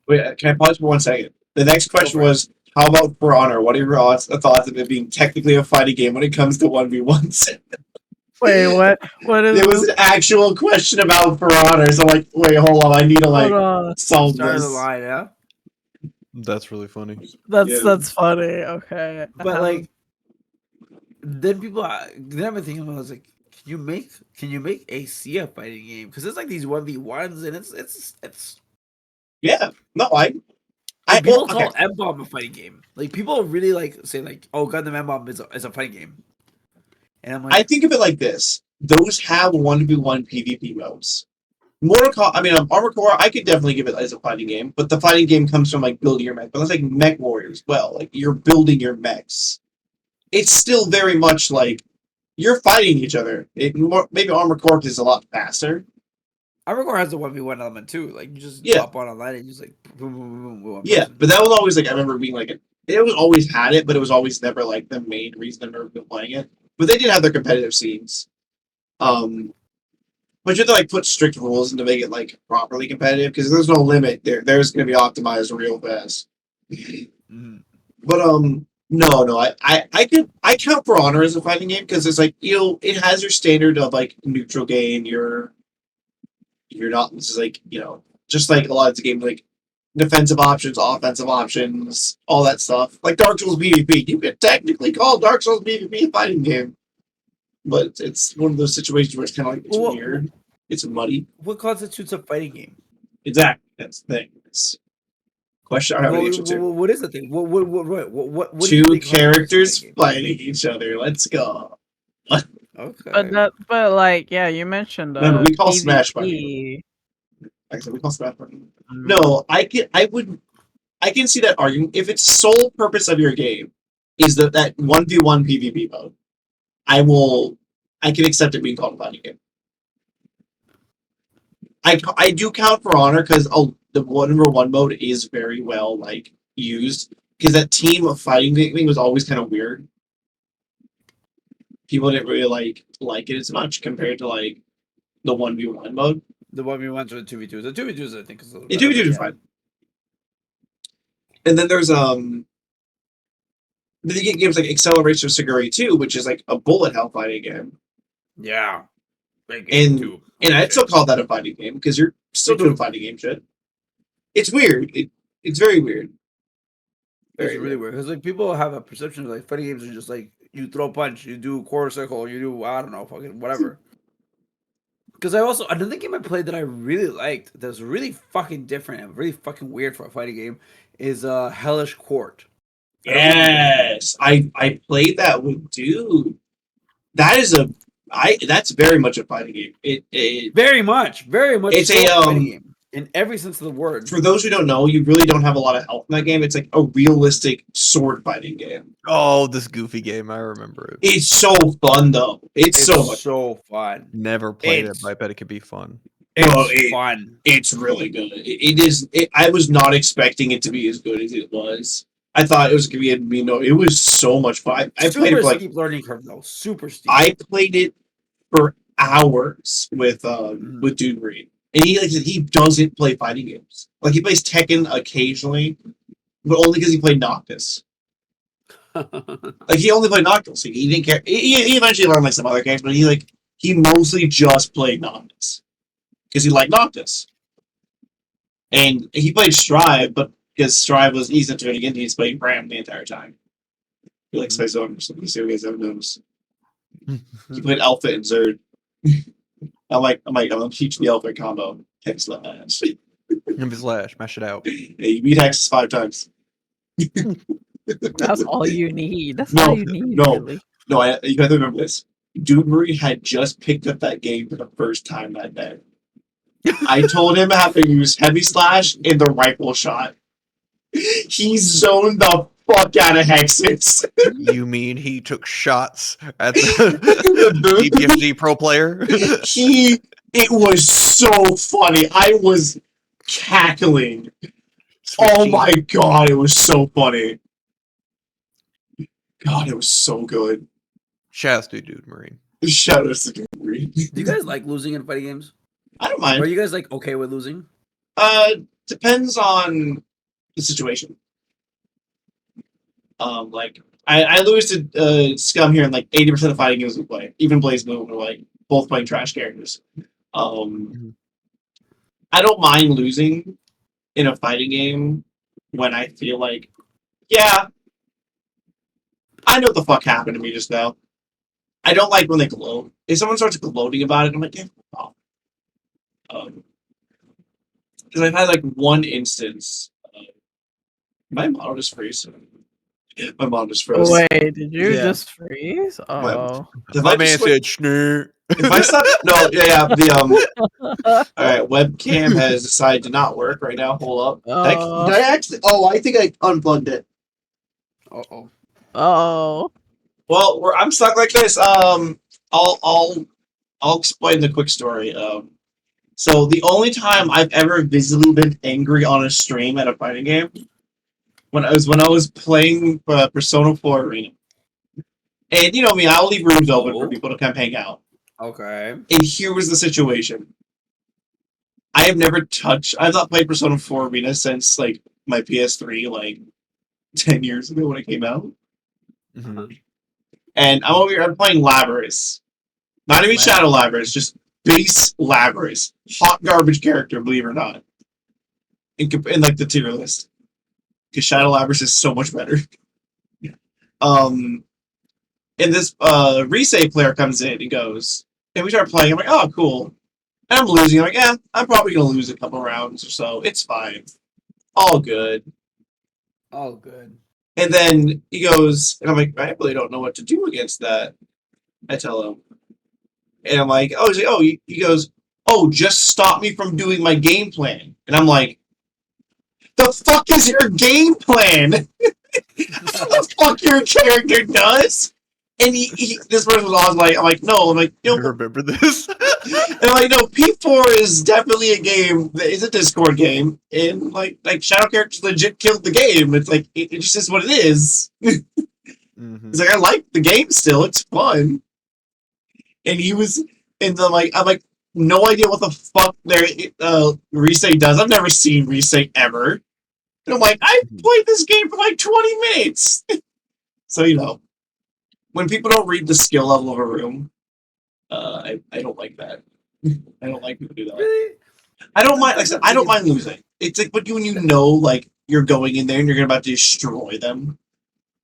Wait, can I pause for 1 second? The next question for it. was, how about For Honor? What are your thoughts of it being technically a fighting game when it comes to 1v1s? Wait, what? What is There was this? an actual question about For Honor, so like, wait, hold on, I need to Hold like on. solve Start of this. the line, yeah. That's really funny. Yeah. That's funny. Okay. But like then people then I've been thinking about I was like, can you make AC a fighting game? Because it's like these 1v1s and it's Yeah, no, I people well, okay. call M-Bomb a fighting game. Like people really like say like, oh, Gundam M-Bomb is a fighting game. And I'm like, I think of it like this: those have 1v1 PvP modes. Armored Core, I could definitely give it as a fighting game, but the fighting game comes from like building your mech. But that's like Mech Warrior as well. Like you're building your mechs. It's still very much like you're fighting each other. Maybe Armored Core is a lot faster. Armored Core has a 1v1 element too. Like you just Yeah. hop on online and just like boom, boom, boom, boom, Yeah, person. but that was always like I remember being like it was always had it, but it was always never like the main reason I remember people playing it. But they did have their competitive scenes. But you have to like put strict rules in to make it like properly competitive because there's no limit. There's going to be optimized real fast. Mhm. But no, I count For Honor as a fighting game because it's like it has your standard of like neutral game. You're not this is like just like a lot of the games like defensive options, offensive options, all that stuff. Like Dark Souls PvP, you could technically call Dark Souls PvP a fighting game, but it's one of those situations where it's kind of like it's weird. It's muddy. What constitutes a fighting game? Exactly, that's the thing. It's question I have an answer to. What is the thing? What do Two you think constitutes a characters fighting game? fighting each other. Let's go. Okay. but like yeah, you mentioned Remember, we call Smash PvP. Like I said, we call Smash Bros. Mm. No, I can see that argument. If its sole purpose of your game is that 1v1 PvP mode, I can accept it being called a fighting game. I do count For Honor because the 1v1 mode is very well like used because that team of fighting thing was always kind of weird. People didn't really like it as much compared to like the 1v1 mode. The 1v1s or the 2v2s. The 2v2s I think is a little The better, 2v2 is fine. And then there's then you get games like Acceleration of Siguri 2, which is like a bullet hell fighting game. Yeah. Big And- game too. And I'd still call that a fighting game because you're still doing fighting game shit. It's weird. It's very weird. It's really weird because like people have a perception of like fighting games are just like you throw a punch, you do quarter circle, you do I don't know, fucking whatever. Because I also another game I played that I really liked that was really fucking different and really fucking weird for a fighting game is Hellish Court. Yes, I played that with dude. That is that's very much a fighting game. It Very much. It's so a, fighting game in every sense of the word. for those who don't know, you really don't have a lot of health in that game. It's like a realistic sword fighting game. Oh, this goofy game. I remember it. It's so fun though. It's so much. so fun. Never played it, It's- but I bet it could be fun. It's fun. It's really good. It is. I was not expecting it to be as good as it was. I thought it was gonna be. It was so much fun. I played it Super for like. steep learning curve though. Super steep. I played it for hours with Dude Green, and he he doesn't play fighting games. Like he plays Tekken occasionally, but only because he played Noctis. Like he only played Noctis. He didn't care. He eventually learned like some other games, but he mostly just played Noctis because he liked Noctis. And he played Strive, but because Strive was easy to turn again, he's played Bram the entire time. He likes Space Owners. Let me see if you guys have noticed. He played Alpha and Zerd. I'm gonna teach the Alpha combo. Hex slash. Slash, mash it out. Hey, you beat Hex 5 times. That's all you need. That's No, all you need. no. Really. No, you gotta remember this. Dude Murray had just picked up that game for the first time that day. I told him how to use heavy slash in the rifle shot. He zoned the fuck out of hexes. You mean he took shots at the BBFG pro player? It was so funny. I was cackling. Sweet Oh cheese. my god, it was so funny. God, it was so good. Shouts to Dude Marine. Shout out to Dude Murray. Do you guys like losing in fighting games? I don't Or are mind. you guys like okay with losing? Depends on the situation. Like I lose to Scum here in like 80% of fighting games we play. Even Blaze Moon, we're like both playing trash characters. I don't mind losing in a fighting game when I feel like, yeah, I know what the fuck happened to me just now. I don't like when they gloat. If someone starts gloating about it, I'm like, yeah, fuck off. Because I've had like one instance. My model just freeze. My model just froze. Wait, did you Yeah. just freeze? My- Oh. If My I man just, like, said schnurr. if I stop, no, yeah, the all right, webcam has decided to not work right now. Hold up. Did I actually? Oh, I think I unplugged it. Uh-oh. Oh. Well, I'm stuck like this. I'll explain the quick story. So the only time I've ever visibly been angry on a stream at a fighting game when I was playing Persona 4 Arena, and you know me, I'll leave rooms open for people to come hang out. Okay. And here was the situation. I have never touched. I've not played Persona 4 Arena since like my PS3, like 10 years ago when it came out. Mhm. And I'm over here. I'm playing Labrys. Not even Shadow Labrys, just base Labrys. Hot garbage character, believe it or not. In like the tier list, because Shadow Labrys is so much better. And this Resay player comes in and goes, and we start playing. I'm like, oh, cool. And I'm losing. I'm like, yeah, I'm probably gonna lose a couple rounds or so. It's fine. All good. Oh, good. And then he goes, and I'm like, I really don't know what to do against that. I tell him. And I'm like, oh, he goes, oh, just stop me from doing my game plan. And I'm like, the fuck is your game plan? The fuck your character does? And this person was always like, I'm like, You remember this? and I'm like, no, P4 is definitely a game. It's a Discord game, and like Shadow characters legit killed the game. It's like it just is what it is. Mhm. It's like I like the game still. It's fun. And he was, and I'm like, no idea what the fuck their Resay does. I've never seen Resay ever. And I'm like, I played this game for like 20 minutes. So you know, when people don't read the skill level of a room, I don't like that. I don't like people do that. Really? I don't mind. Like I said, I don't mind losing. It's like, but when you know, like you're going in there and you're about to destroy them,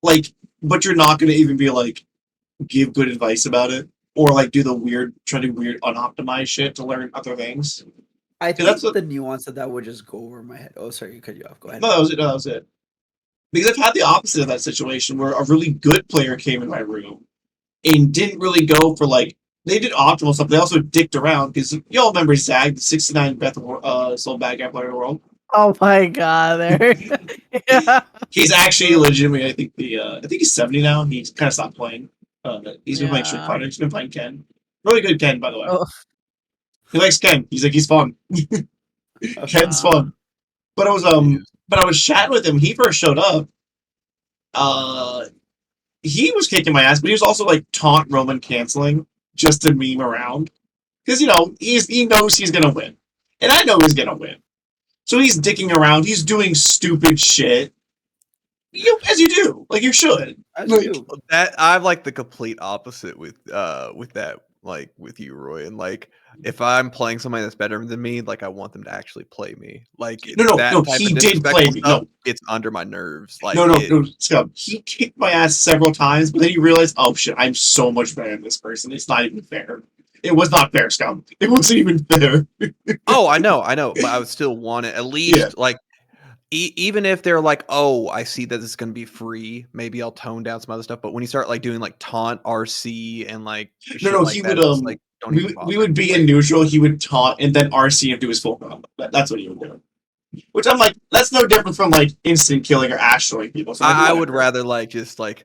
like, but you're not going to even be like give good advice about it or like do the weird, try to do weird unoptimized shit to learn other things. I think that's what- the nuance of that would just go over my head. Oh, sorry, you cut you off. Go ahead. No, that was it. That was it. Because I've had the opposite of that situation where a really good player came in my room and didn't really go for like they did optimal stuff. They also dicked around because you all remember Zag, the 69 best soul bad guy player in the world. Oh my god, there. Yeah. He's actually legitimately. I think he's 70 now. He's kind of stopped playing. He's been playing Street Yeah. Fighter. He's been playing Ken. Really good Ken, by the way. Oh. He likes Ken. He's fun. Ken's fun. But I was chatting with him. He first showed up. He was kicking my ass, but he was also like taunt Roman canceling just to meme around. Because you know, he knows he's gonna win. And I know he's gonna win. So he's dicking around, he's doing stupid shit. As you do. Like you should. As you do. That I'm like the complete opposite with that, like with you, Roy. And like if I'm playing somebody that's better than me, like I want them to actually play me. Like No, that no, type he of did disrespectful play me. stuff, No. it's under my nerves. Like No, Scum. He kicked my ass several times, but then he realized, oh shit, I'm so much better than this person. It's not even fair. It was not fair, Scum. It wasn't even fair. Oh, I know, but I would still want it at least. Yeah. Like even if they're like, oh, I see that this is going to be free, maybe I'll tone down some other stuff. But when you start like doing like taunt RC and like shit No, like he that, would it's like don't even bother. we would be in Like, neutral. He would taunt and then RC and do his full combo. That's what he would do. Which I'm like, that's no different from like instant killing or astroing people. So I'm like, I would whatever. rather like just like.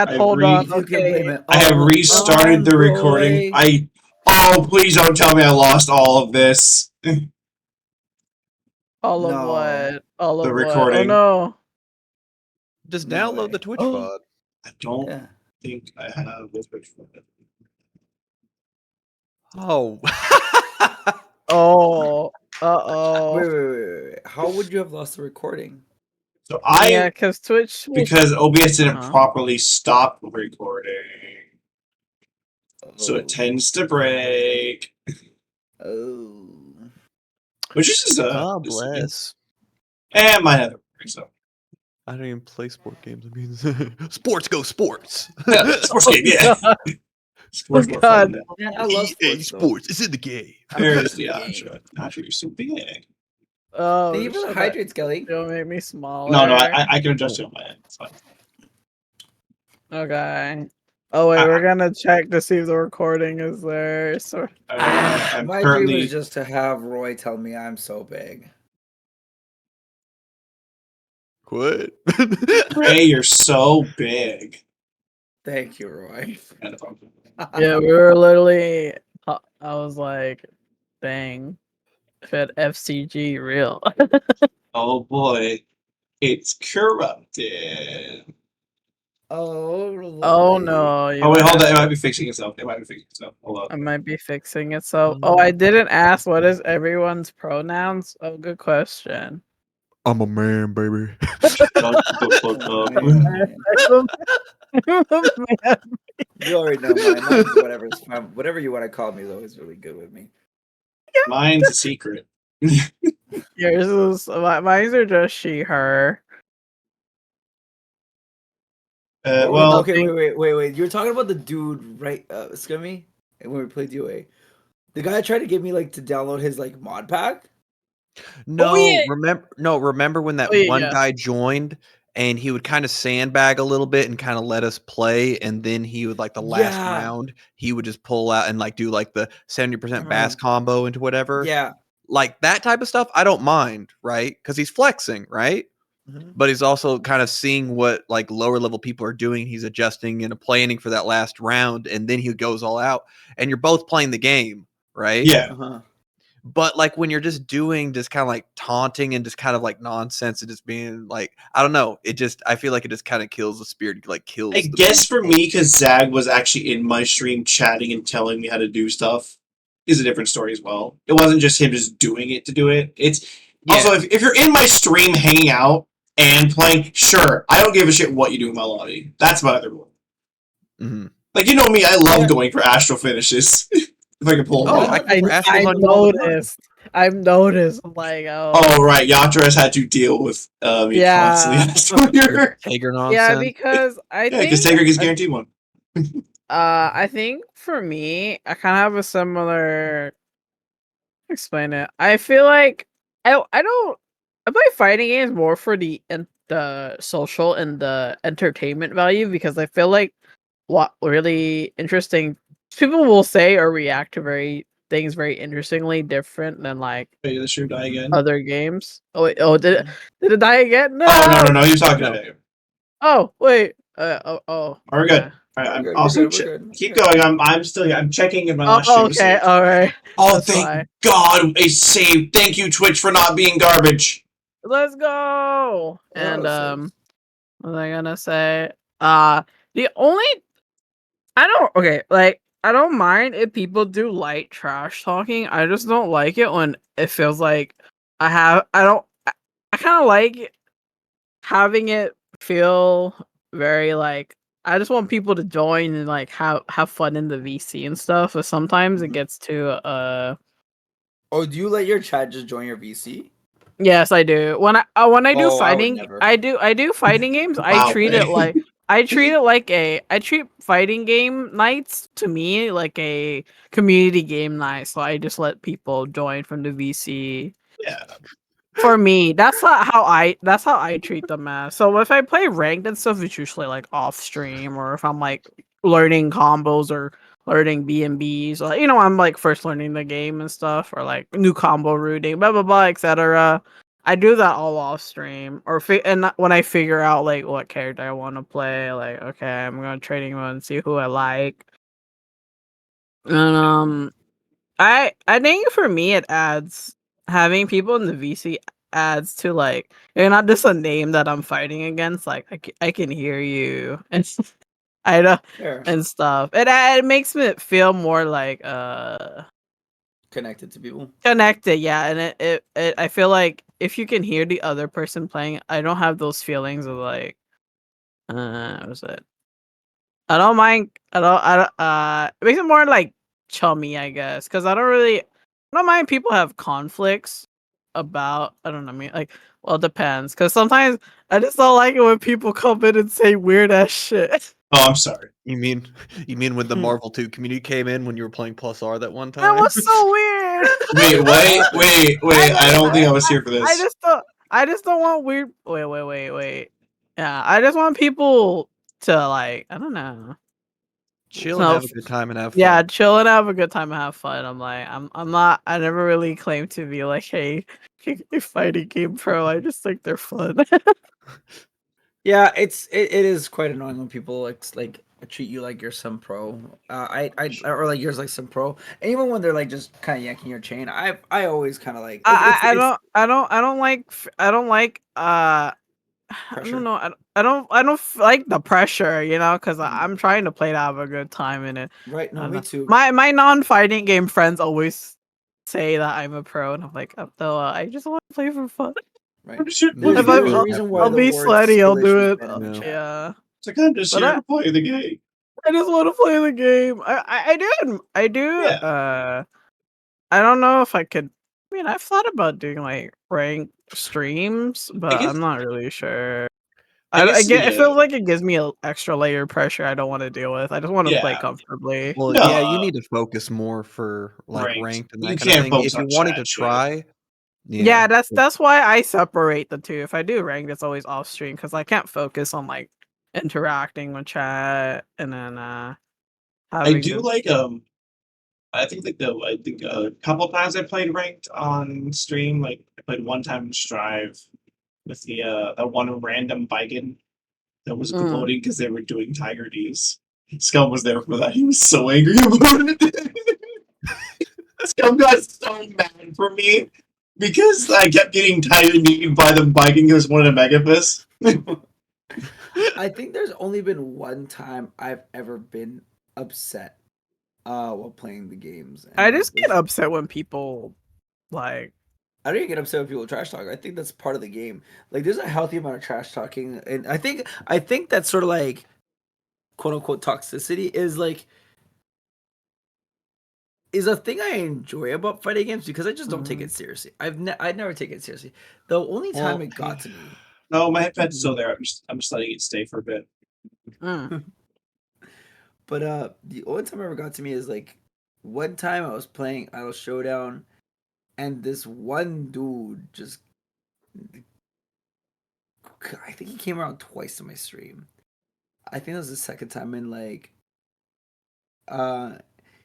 Hold on. You can blame Okay. it. I have all restarted on the recording. Roy. Please don't tell me I lost all of this. All of No. what? All The of what? Oh recording. no. Just No download way. the Twitch Oh. VOD. I don't Yeah. think I have this picture. Oh. Oh. Wait. How would you have lost the recording? So Yeah, because Twitch will because OBS didn't Uh-huh. properly stop the recording, so Oh. it tends to break. Oh. Which is just God this is- bless. and might have break. So I don't even play sport games. I mean, sports go sports. yeah, sports game. Yeah, sports more fun. God. Than that. Yeah, I love EA sports. Though. Sports is in the game. There's the the game. Asher, you're so big. Oh, Thank you for the shit, hydrate, Skelly. Don't make me smaller. No, I can adjust it on my end. It's fine. Okay. Oh wait, we're gonna check to see if the recording is there. So I'm My dream currently. is just to have Roy tell me I'm so big. Quit. Ray, you're so big. Thank you, Roy. yeah, we were literally. I was like, dang, fed FCG real. Oh boy, it's corrupted. Oh, Oh lovely. no! Oh wait, hold on. It might be fixing itself. Hold I on. might be fixing it. So, oh, I didn't ask what is everyone's pronouns. Oh, good question. I'm a man, baby. Shut the fuck Oh, up. man. You already know mine. Mine's whatever's fine. Whatever you want to call me is always really good with me. Mine's a secret. Yours is mine are just she, her. Well, Okay, wait. You were talking about the dude, right? Scummy, when we played UA. The guy tried to get me like to download his like mod pack. No, yeah. remember when that one guy joined and he would kind of sandbag a little bit and kind of let us play, and then he would like the last round, he would just pull out and like do like the 70% bass combo into whatever. Yeah. Like that type of stuff, I don't mind, right? Because he's flexing, right? But he's also kind of seeing what like lower level people are doing. He's adjusting and planning for that last round, and then he goes all out, and you're both playing the game, right? Yeah. But like when you're just doing just kind of like taunting and just kind of like nonsense and just being like, I don't know, I feel like it just kind of kills the spirit, like kills. I guess for me, because Zag was actually in my stream chatting and telling me how to do stuff, is a different story as well. It wasn't just him just doing it to do it. It's also if you're in my stream hanging out and playing, sure, I don't give a shit what you do in my lobby. That's my other rule. Like, you know me, I love going for astral finishes. If I can pull them off. I've noticed. I'm like, oh right, Yatra has had to deal with me constantly. Tager nonsense. Yeah, because I think Tager gets guaranteed one. I think for me, I kind of have a similar. Explain it. I feel like I don't. I play fighting games more for the social and the entertainment value because I feel like what really interesting people will say or react to very things very interestingly different than like Wait, this should die again. other games. Oh wait, oh did it die again? No. Oh no, you're talking No. about it. Oh wait. We're okay. good. All right, I'm We're good, also we're good. keep going. I'm still I'm checking if my Oh, last stream was okay. saved. All right. Oh, That's thank fine. God, it's saved. Thank you, Twitch, for not being garbage. Let's go. And so- what was I gonna say? The only I don't okay, like I don't mind if people do light trash talking. I just don't like it when it feels like I don't I kind of like having it feel very like I just want people to join and like have fun in the VC and stuff. But sometimes it Mhm. gets to Oh, do you let your chat just join your VC? yes, I do. When I do Oh, I would fighting, never. I do fighting games. I Wow. treat it like I treat fighting game nights to me like a community game night. So I just let people join from the VC. Yeah. For me, that's how I treat them as. So if I play ranked and stuff, it's usually like off stream or if I'm like learning combos or learning B&Bs, or I'm like first learning the game and stuff, or like new combo routing, blah blah blah, etc. I do that all off stream, and when I figure out like what character I want to play, like okay, I'm gonna trading mode and see who I like, and I think for me it adds having people in the VC adds to like you're not just a name that I'm fighting against. Like I can hear you and I know Sure. and stuff. It makes me feel more like Connected to people. connected. Yeah, and it I feel like if you can hear the other person playing, I don't have those feelings of like what was it? I don't mind. It makes it more like chummy, I guess, because I don't mind people have conflicts about. I don't know. I mean, like, well, it depends. Because sometimes I just don't like it when people come in and say weird ass shit. Oh, I'm sorry. You mean when the Marvel 2 community came in when you were playing Plus R that one That time? was so weird. Wait. I don't think I was here for I this. just don't. I just don't want weird. Wait. Yeah, I just want people to like. I don't know. Chill and No, have a good time and have fun. yeah, chill and have a good time and have fun. I'm not. I never really claim to be like, hey, a fighting game pro. I just think they're fun. Yeah, it is quite annoying when people like treat you like you're some pro. Or like you're like some pro, and even when they're like just kind of yanking your chain, I always kind of like I don't like. I don't like. I pressure. don't know. I don't like the pressure. Because I'm trying to play to have a good time in it. Right? No, And, me too. My non-fighting game friends always say that I'm a pro, and I'm like, though I just want to play for fun. Right. There's There's, If no there's a I'll, reason why I'll the be word sweaty, I'll skill do issues it. been in the Yeah. chat. Yeah. It's like I'm just But here to play the game. I just want to play the game. I do. Yeah. I don't know if I could. I mean, I've thought about doing like ranked streams, I but guess I'm not really sure. I guess It yeah. feels like it gives me an extra layer of pressure I don't want to deal with. I just want to play Yeah. comfortably. Well, No, yeah, you need to focus more for like ranked and You that kind of can't thing. focus If you on wanted chat to shit. try, Yeah, that's why I separate the two. If I do ranked, it's always off stream because I can't focus on like interacting with chat and then I having do to. like I think a couple times I played ranked on stream. Like I played one time in Strive with the that one random Viking that was promoting because they were doing Tiger D's. Scum was there for that. He was so angry about it. Scum got so mad for me because I kept getting Tiger D'd by the Viking who was one of the Megafists. I think there's only been one time I've ever been upset while playing the games. And I that just get was upset when people like. I don't even get upset when people trash talk. I think that's part of the game. Like there's a healthy amount of trash talking, and I think that's sort of like quote unquote toxicity is a thing I enjoy about fighting games because I just don't take it seriously. I never take it seriously. The only time Well, it got to me. No, my headphone's still there. I'm just letting it stay for a bit. But the only time it ever got to me is like one time I was playing Idle Showdown, and this one dude just, I think he came around twice to my stream. I think that was the second time, and like, uh,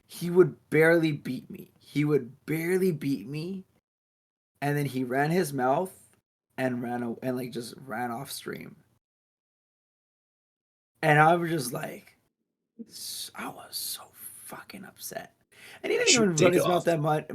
he would barely beat me. He would barely beat me, and then he ran his mouth and and like just ran off stream. And I was just like, I was so fucking upset. And he didn't Should even take run it his mouth off. that much.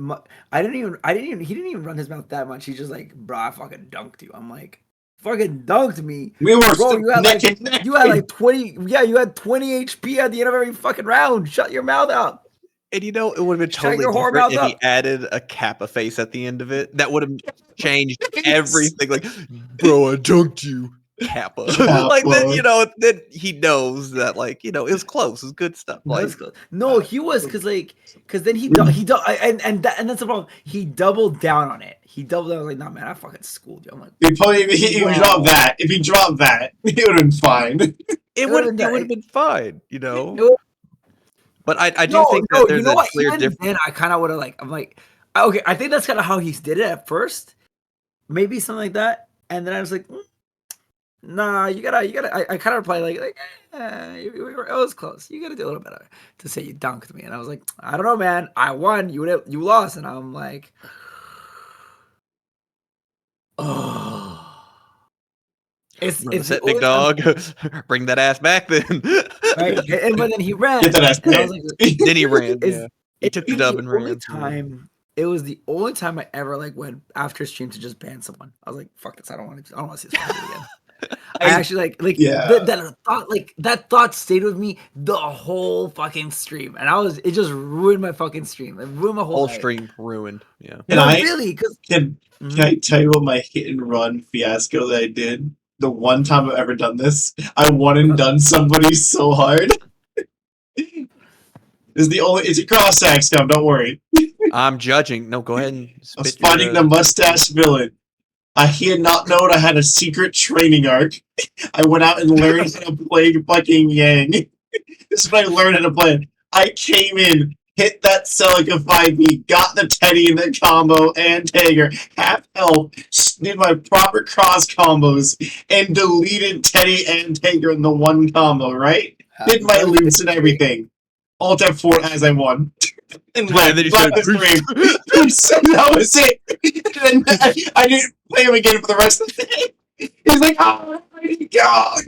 He didn't even run his mouth that much. He's just like, bro, I fucking dunked you. I'm like, fucking dunked me. We were Bro, you had neck like, and neck. you had like 20, yeah, you had 20 HP at the end of every fucking round. Shut your mouth up. And you know, it would have been Shut totally your whore different mouth if he up. added a Kappa face at the end of it. That would have changed everything. Like, bro, I dunked you, Kappa. Like then, Kappa. you know, then he knows that, like, you know, it was close. It was good stuff. That Like, was close. No, he was because then he and that's the problem. He doubled down on it. He doubled down like, nah, man, I fucking schooled you. I'm like, If he dropped that, it would have been fine. it would have been fine, you know. It was- But I do no, think no, that there's you know a what? clear Even difference. then, I kind of would have like, I'm like, okay, I think that's kind of how he did it at first, maybe something like that. And then I was like, nah, you gotta. I kind of replied it was close. You gotta do a little better to say you dunked me. And I was like, I don't know, man. I won. You lost, and I'm like, oh. It's Run the the set, big only time, dog. Bring that ass back then. right? And but then he ran, Get that ass and I was back. like, Then he ran. is Yeah, he took the it was dub the and only ran. time. It was the only time I ever like went after stream to just ban someone. I was like, "Fuck this! I don't want to see this person again." I actually Yeah. that thought stayed with me the whole fucking stream, and it just ruined my fucking stream. It ruined my whole Whole night. stream ruined. Yeah. Can I Really? Because can I tell you what my hit and run fiasco that I did? The one time I've ever done this, I won and done somebody so hard. It's a cross sack Scum, don't worry. I'm judging. No, go ahead and I was spit your, fighting the mustache villain. He had not known I had a secret training arc. I went out and learned how to play fucking Yang. This is what I learned how to play. I came in, hit that Celica 5e, got the Teddy in the combo and Tager, half health, did my proper cross combos, and deleted Teddy and Tager in the one combo, right? Did my loops and everything. Alt F4 as I won. And left then he the said, stream. So that was it. And then I didn't play him again for the rest of the day. He's like, oh my god.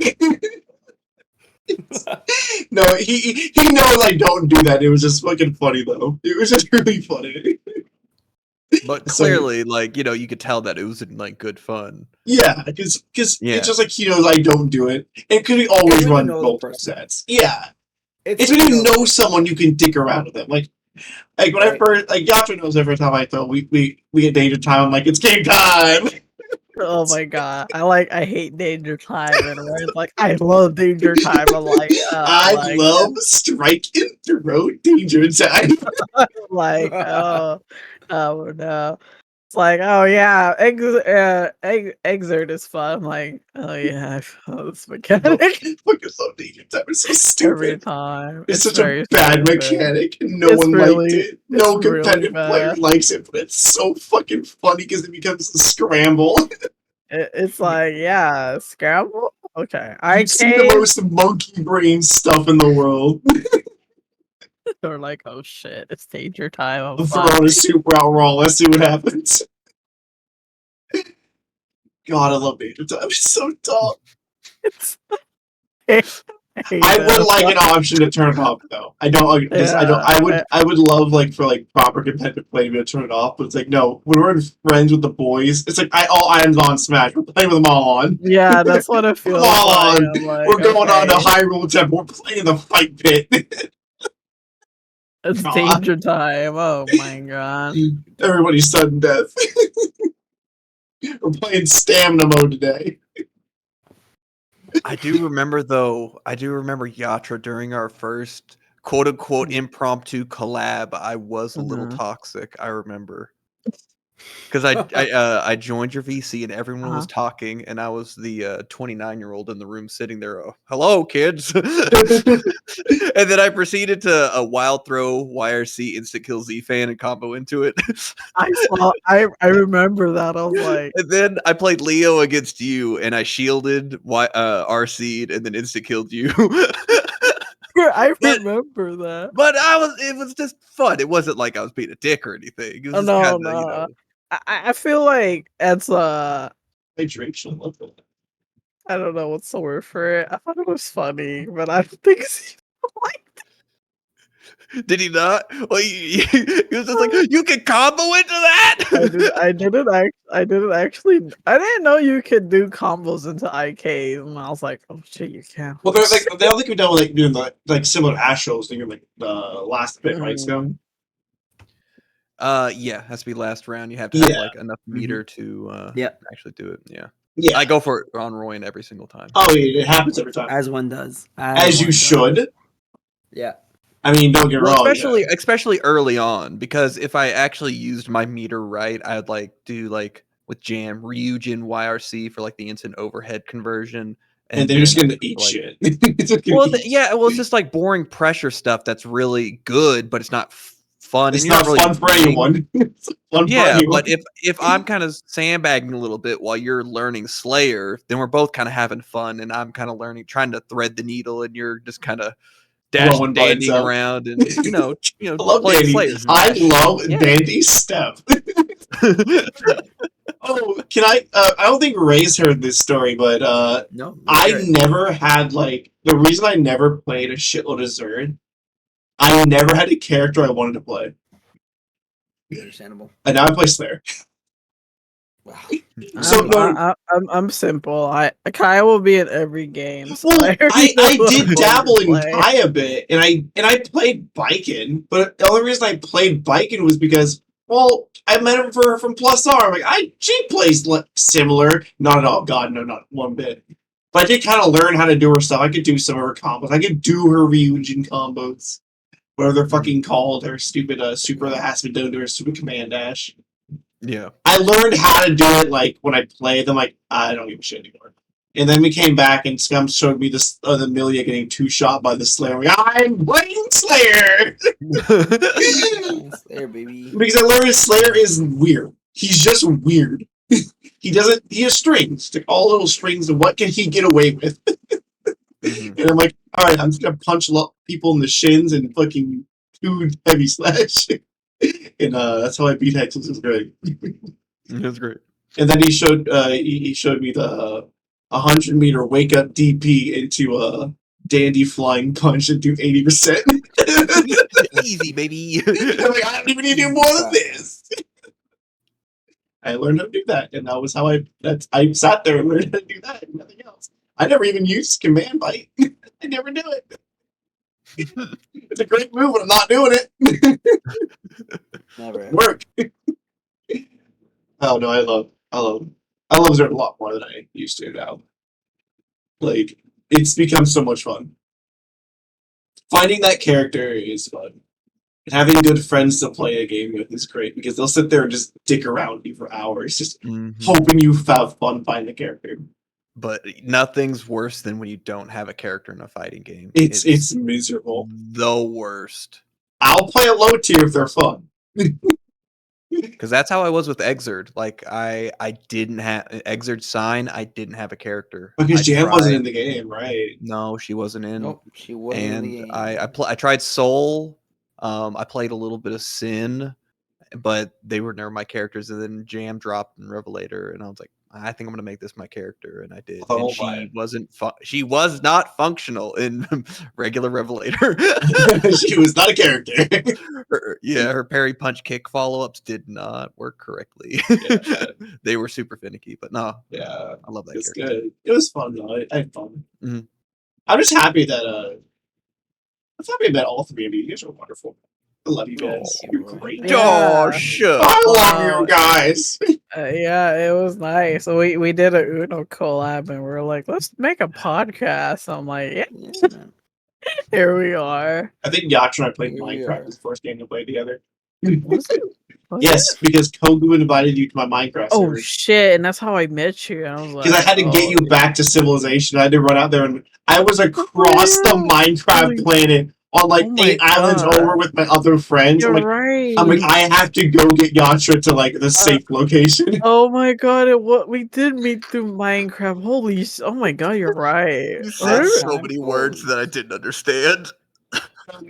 No, he knows I don't do that. It was just fucking funny though. It was just really funny. But So- clearly, like, you know, you could tell that it was in like good fun. Yeah, because Yeah. it's just like he knows I don't do it. And because we always It's when you run know the multiple person. sets. Yeah. It's when you know someone you can dick around with them. Like when I Right. first Yatra knows every time I throw we had danger time, I'm like, it's game time. Oh my god, I hate Danger Time, and Ryan's like, I love Danger Time. I'm like, I love strike and throw danger time. like, oh no. It's like, oh yeah, exert is fun. I'm like, oh yeah, I feel this mechanic Fucking love danger time. It's so every stupid. time. It's such very a bad stupid. mechanic. No It's one really- liked it. No it's really competitive player bad. likes it, but it's so fucking funny because it becomes a scramble. It's like, yeah, Scrabble. Okay, I You see the came. most monkey brain stuff in the world. They're like, oh shit, it's Danger Time. I'm I'm fucked. throwing a super out raw. Let's see what happens. God, I love danger time. It's so dumb. It's- hate I would it. like an option to turn it off though. I don't. I would love like for like proper competitive play to turn it off, but it's like no. When we're friends with the boys, it's like all items on Smash. We're playing with them all on. Yeah, that's what it feels Come like. on. I'm like, We're going on to okay, Hyrule Temple. We're playing the fight pit. it's God. Danger Time. Oh my god. Everybody's sudden death. We're playing stamina mode today. I do remember Yatra during our first quote unquote impromptu collab. I was a little Mhm. toxic. I remember. Because I joined your VC and everyone was talking, and I was the 29-year-old in the room sitting there. Oh, hello, kids. And then I proceeded to a wild throw YRC instant kill Z fan and combo into it. I remember that. I was like, and then I played Leo against you, and I shielded RC'd and then instant killed you. I remember that. But it was just fun. It wasn't like I was being a dick or anything. It was just No, kinda, you know. I feel like it's Hydration, love that. I don't know what's the word for it. I thought it was funny, but I don't think it's like Did he not? Well, he was just like, you can combo into that. I didn't actually. I didn't know you could do combos into IKs, and I was like, oh shit, you can. Well, they're like they all think we're done with like doing the like similar Astros thing, like the last bit, right, Skum? Yeah, has to be last round. You have to have like enough meter to actually do it. Yeah. Yeah. I go for it on Royen every single time. Oh, it happens every time. As one does. As you should. Yeah. I mean, don't get wrong. Especially early on, because if I actually used my meter right, I'd like do like with Jam Ryujin YRC for like the instant overhead conversion. And they're just gonna eat shit. It's just like boring pressure stuff that's really good, but it's not fun. It's not fun for anyone. But if I'm kind of sandbagging a little bit while you're learning Slayer, then we're both kind of having fun, and I'm kind of trying to thread the needle, and you're just kind of dandying around and I love playing Dandy. Slayers. I love Dandy's step. Oh, can I don't think Ray's heard this story, but no, I never had like the reason I never played a shitload of Zerd. I never had a character I wanted to play. Understandable. And now I play Slayer. Wow. So I'm simple. Kai will be in every game. So well, I did dabble in Kai a bit, and I played Biken, but the only reason I played Biken was because, well, I met him from Plus R. I'm like, she plays similar. Not at all. God, no, not one bit. But I did kind of learn how to do her stuff. I could do some of her combos. I could do her Ryujin combos. Whatever they're fucking called. Her stupid super that has to be done to her stupid command dash. Yeah. I learned how to do it, like, when I played them, like, I don't give a shit anymore. And then we came back, and Scum showed me this the Milia getting two-shot by the Slayer. I'm playing Slayer! Slayer, baby. Because I learned Slayer is weird. He's just weird. He has strings. Like, all little strings, and what can he get away with? And I'm like, alright, I'm just gonna punch people in the shins and fucking do heavy slash. And that's how I beat Hexus. It was great. It was great. And then he showed me the 100-meter wake up DP into a dandy flying punch and do 80%. Easy, baby. I'm like, I don't even need to do more than this. I learned how to do that, and that was how I sat there and learned how to do that and nothing else. I never even used command bite. I never do it. It's a great move, but I'm not doing it. Never. Work. Oh no, I love Zerd a lot more than I used to now. Like, it's become so much fun. Finding that character is fun. And having good friends to play a game with is great because they'll sit there and just dick around you for hours, just hoping you have fun finding the character. But nothing's worse than when you don't have a character in a fighting game. It's miserable. The worst. I'll play a low tier if they're fun. Because that's how I was with Exerd. Like I didn't have Exerd sign. I didn't have a character because Jan wasn't in the game, right? No, she wasn't in. Nope, she wasn't in the game. I tried Soul. I played a little bit of Sin, but they were never my characters. And then Jam dropped in Revelator, and I was like, I think I'm gonna make this my character, and I did. Oh, and she wasn't. She was not functional in regular Revelator. She was not a character. Her parry punch kick follow ups did not work correctly. Yeah. They were super finicky, but no. Yeah, I love that. It's character. good. It was fun though. I had fun. Mm-hmm. I'm just happy that I met all three of you. You guys are wonderful. I love you guys. You're great. Yeah. Oh, sure. I love you guys. Yeah, it was nice. So we did a Uno collab, and we were like, let's make a podcast. I'm like, yeah. Here we are. I think Yatra and I played Minecraft. His first game to play together. Was it? Was Yes, it? because Kogu invited you to my Minecraft Oh server. shit! And that's how I met you. And I was like, Because I had to get oh, you back to civilization. I had to run out there, and I was across the Minecraft Holy- planet on like Oh my 8 islands God. over with my other friends. You're I'm like, right. I have to go get Yatra to like the safe location. Oh my god! What we did meet through Minecraft. Holy! Oh my god! You're right. You said Remember- so so many words that I didn't understand.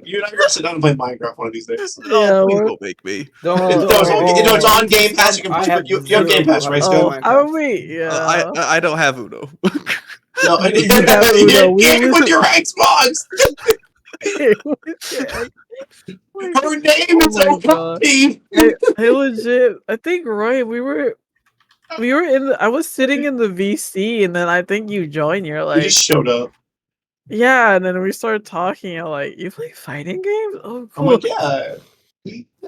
You and I gotta sit down and play Minecraft one of these days. Yeah, Oh, please what- don't make me. It's on Game Pass. You I can have you have Game Pass, right? Oh, Scum? are we? Yeah. I don't have Uno. No, You have Uno. you game with your Xbox. Her name is Oh my God. OP. I legit. I think Roy. We were in. I was sitting in the VC, and then I think you joined. You're You like, just showed up. yeah, and then we started talking. You're like, you play fighting games? Oh, I'm cool. like, yeah.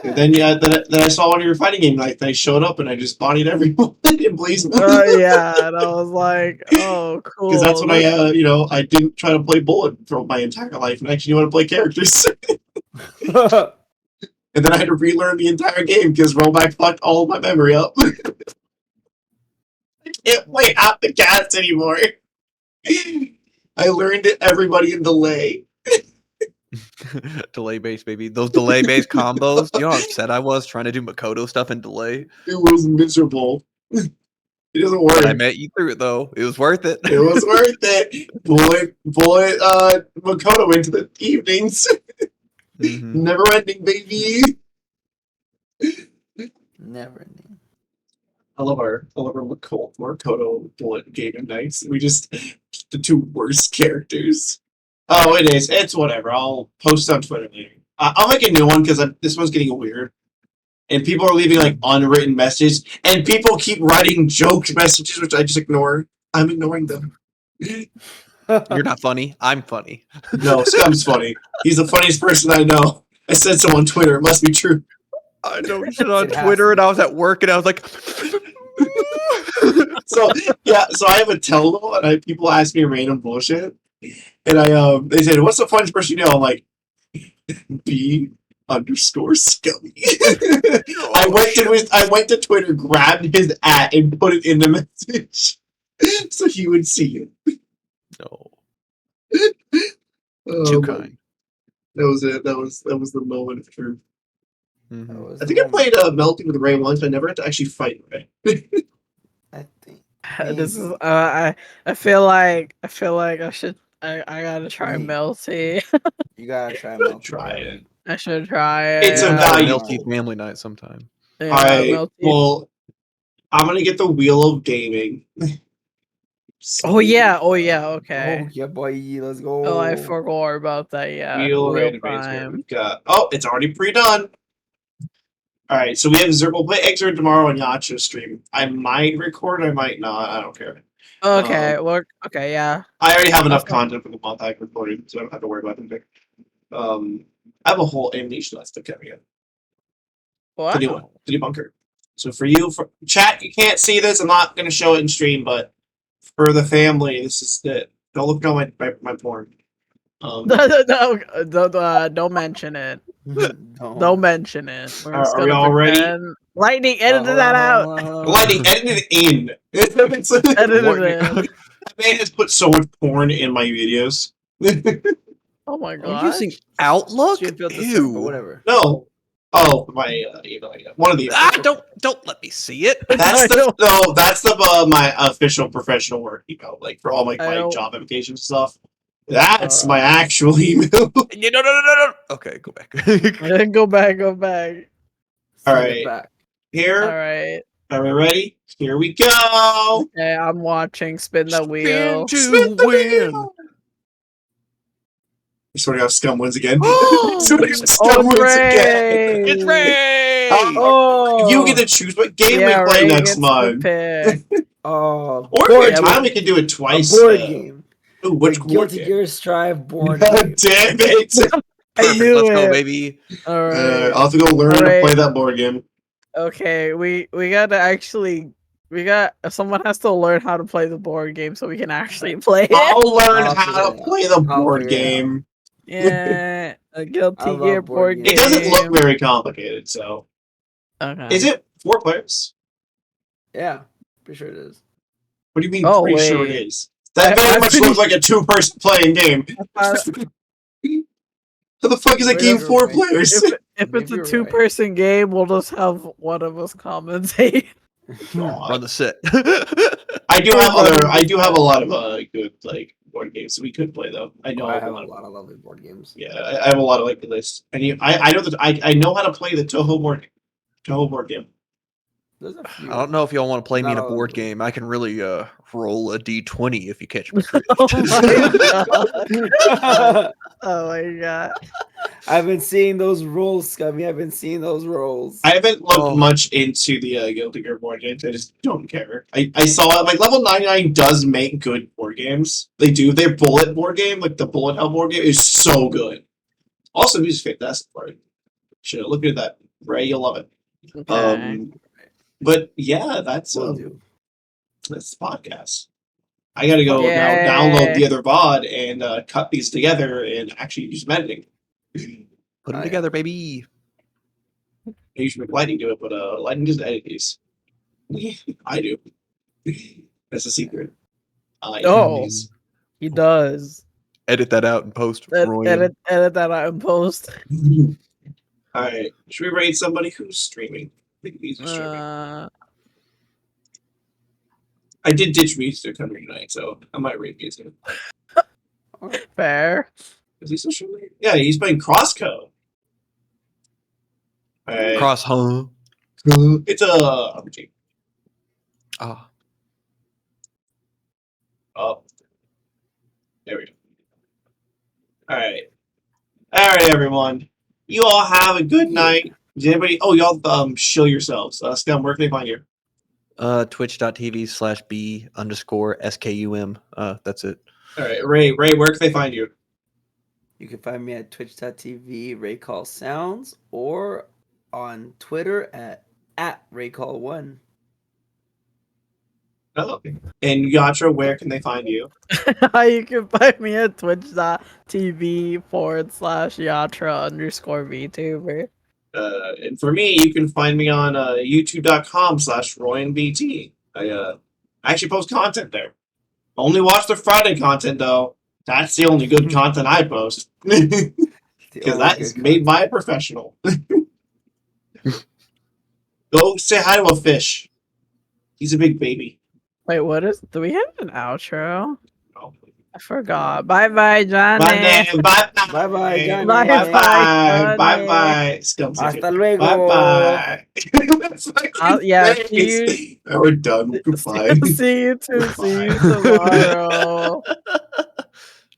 And then then I saw one of your fighting game nights. And I showed up and I just bodied everyone in Blaze Yeah, and I was like, oh, cool. Because that's when I didn't try to play bullet for my entire life and actually want to play characters. And then I had to relearn the entire game because rollback fucked all of my memory up. I can't play half the cast anymore. I learned it, everybody in delay. Delay based, baby. Those delay based combos. You know how upset I was trying to do Makoto stuff in delay? It was miserable. It doesn't work. But I met you through it though. It was worth it. It was worth it. Bullet Makoto into the evenings. Mhm. Never ending, baby. Never ending. I love our Makoto bullet gaming nights. We just the two worst characters. Oh, it is. It's whatever. I'll post on Twitter later. I'll make a new one because this one's getting weird. And people are leaving like unwritten messages, and people keep writing joke messages, which I just ignore. I'm ignoring them. You're not funny. I'm funny. No, Scum's funny. He's the funniest person I know. I said so on Twitter. It must be true. I know shit on It has Twitter, to and I was at work, and I was like, So I have a Tello, and people ask me random bullshit, and they said, "What's the funniest person you know?" I'm like, B_Scummy. I went to Twitter, grabbed his @ and put it in the message, so he would see it. no, Oh, too my- kind. That was it. That was the moment of truth. Mhm. I think I played Melting with Ray once. But I never had to actually fight Ray. I think This is maybe. I feel like I should I gotta try Wait. Melty. You gotta try Gotta Melty. try it. I should try it. It's a Yeah. value. Milky family night sometime. Yeah, Alright, Melty. well, I'm gonna get the Wheel of Gaming. Oh yeah, okay. Oh yeah, boy, let's go. Oh, I forgot about that. Yeah, Wheel of Real Animes. Where Time. we've got. Oh, it's already pre-done. All right, so we'll play Exert tomorrow on Yatra stream. I might record, I might not. I don't care. Okay, look. Okay, yeah. I already have enough Okay. content for the month I recorded, so I don't have to worry about anything. I have a whole amnesia list of coming in. What? The new bunker. So for chat, you can't see this. I'm not gonna show it in stream, but for the family, this is it. Don't look at my porn. Don't mention it. Don't mention it. We're just Are we gonna all ready? pretend. Lightning, edit that out. Lightning, edit it in. Edit What- it in. That man has put so much porn in my videos. Oh my I'm god. using Outlook? Stream filter stuff, Ew. but whatever. No. Oh, my email. One of the. Ah, don't let me see it. That's I the don't- that's the my official professional work email, like for all my job application stuff. That's my actual email. No. Okay, go back. Go back. All Send right. it back. Here, Alright. are we ready? Here we go. Okay, I'm watching. Spin the wheel. to win. I swear to God, Scum wins again. Oh, I swear to God, Scum wins again. It's Ray. Oh, You get to choose what game Yeah, we play Ray next gets the month. pick. oh, Or board if we have time, we game. can do it A twice. board game. Ooh, which The board Guilty game? Gear Strive board God game. damn it! I knew Let's go, it. baby. Alright. I'll have to go learn to Alright. play that board game. Okay, we gotta actually someone has to learn how to play the board game so we can actually play it. I'll learn I'll how figure to it out. play the I'll board figure it out. game. Yeah. A Guilty love Gear board board games. It doesn't look game. very complicated. So, Okay. is it 4 players? Yeah, pretty sure it is. What do you mean? Oh, Pretty sure it wait. is. That very much pretty looks like a 2-person playing game. Uh, How the fuck is that Wait, game you're 4 right. players? if Maybe it's a you're right. 2-person game, we'll just have one of us commentate. God. Run the set. I do have Everybody I do have a just- lot of good like board games we could play though. I know I I have have a a lot. lot of lovely board games. Yeah, I have a lot of like lists. And I know that I know how to play the Toho board game. There's a few. I don't know if y'all want to play me in a Not all board of them. game. I can really roll a d20 if you catch my drift. Oh my god. Oh my god. I've been seeing those rolls, Scummy. I've been seeing those rolls. I haven't looked Oh. much into the Guilty Gear board games. I just don't care. I saw it like level 99 does make good board games. They do. Their bullet board game, like the bullet hell board game, is so good. Also, music's fantastic part. Should look at that. Ray, you'll love it. Okay. But yeah, that's Will do. that's the podcast. I gotta go now Yay. download the other VOD and cut these together and actually do some editing. Put them I- together, baby. You should make Lightning do it, but Lightning doesn't edit these. I do. That's a secret. I edit Oh. these. He does. Edit that out and post. Royen. Edit that out and post. Alright. Should we rate somebody who's streaming? I think these are streaming. I did ditch music on tonight, so I might rate music. Fair. Is he still streaming? Yeah, he's playing Crosscode. Alright. Cross, huh? It's a RPG. Ah. Oh. There we go. Alright. Alright, everyone. You all have a good night. Does anybody y'all show yourselves. Scum, where can they find you? Twitch.tv/B_SKUM. That's it. Alright, Ray, where can they find you? You can find me at twitch.tv RayCallSounds or on Twitter at RayCall1. Oh. And Yatra, where can they find you? You can find me at twitch.tv/Yatra_VTuber. And for me, you can find me on youtube.com/RoyenBT. I actually post content there. Only watch the Friday content, though. That's the only good content I post. Because that is made by a professional. Go say hi to a fish. He's a big baby. Wait, do we have an outro? Oh. I forgot. Bye bye, Johnny. Bye bye. Bye-bye, Johnny. Bye bye. Bye-bye, Bye bye. Scum. Hasta luego. Bye bye. Yeah, see you. We're done. Goodbye. See you tomorrow.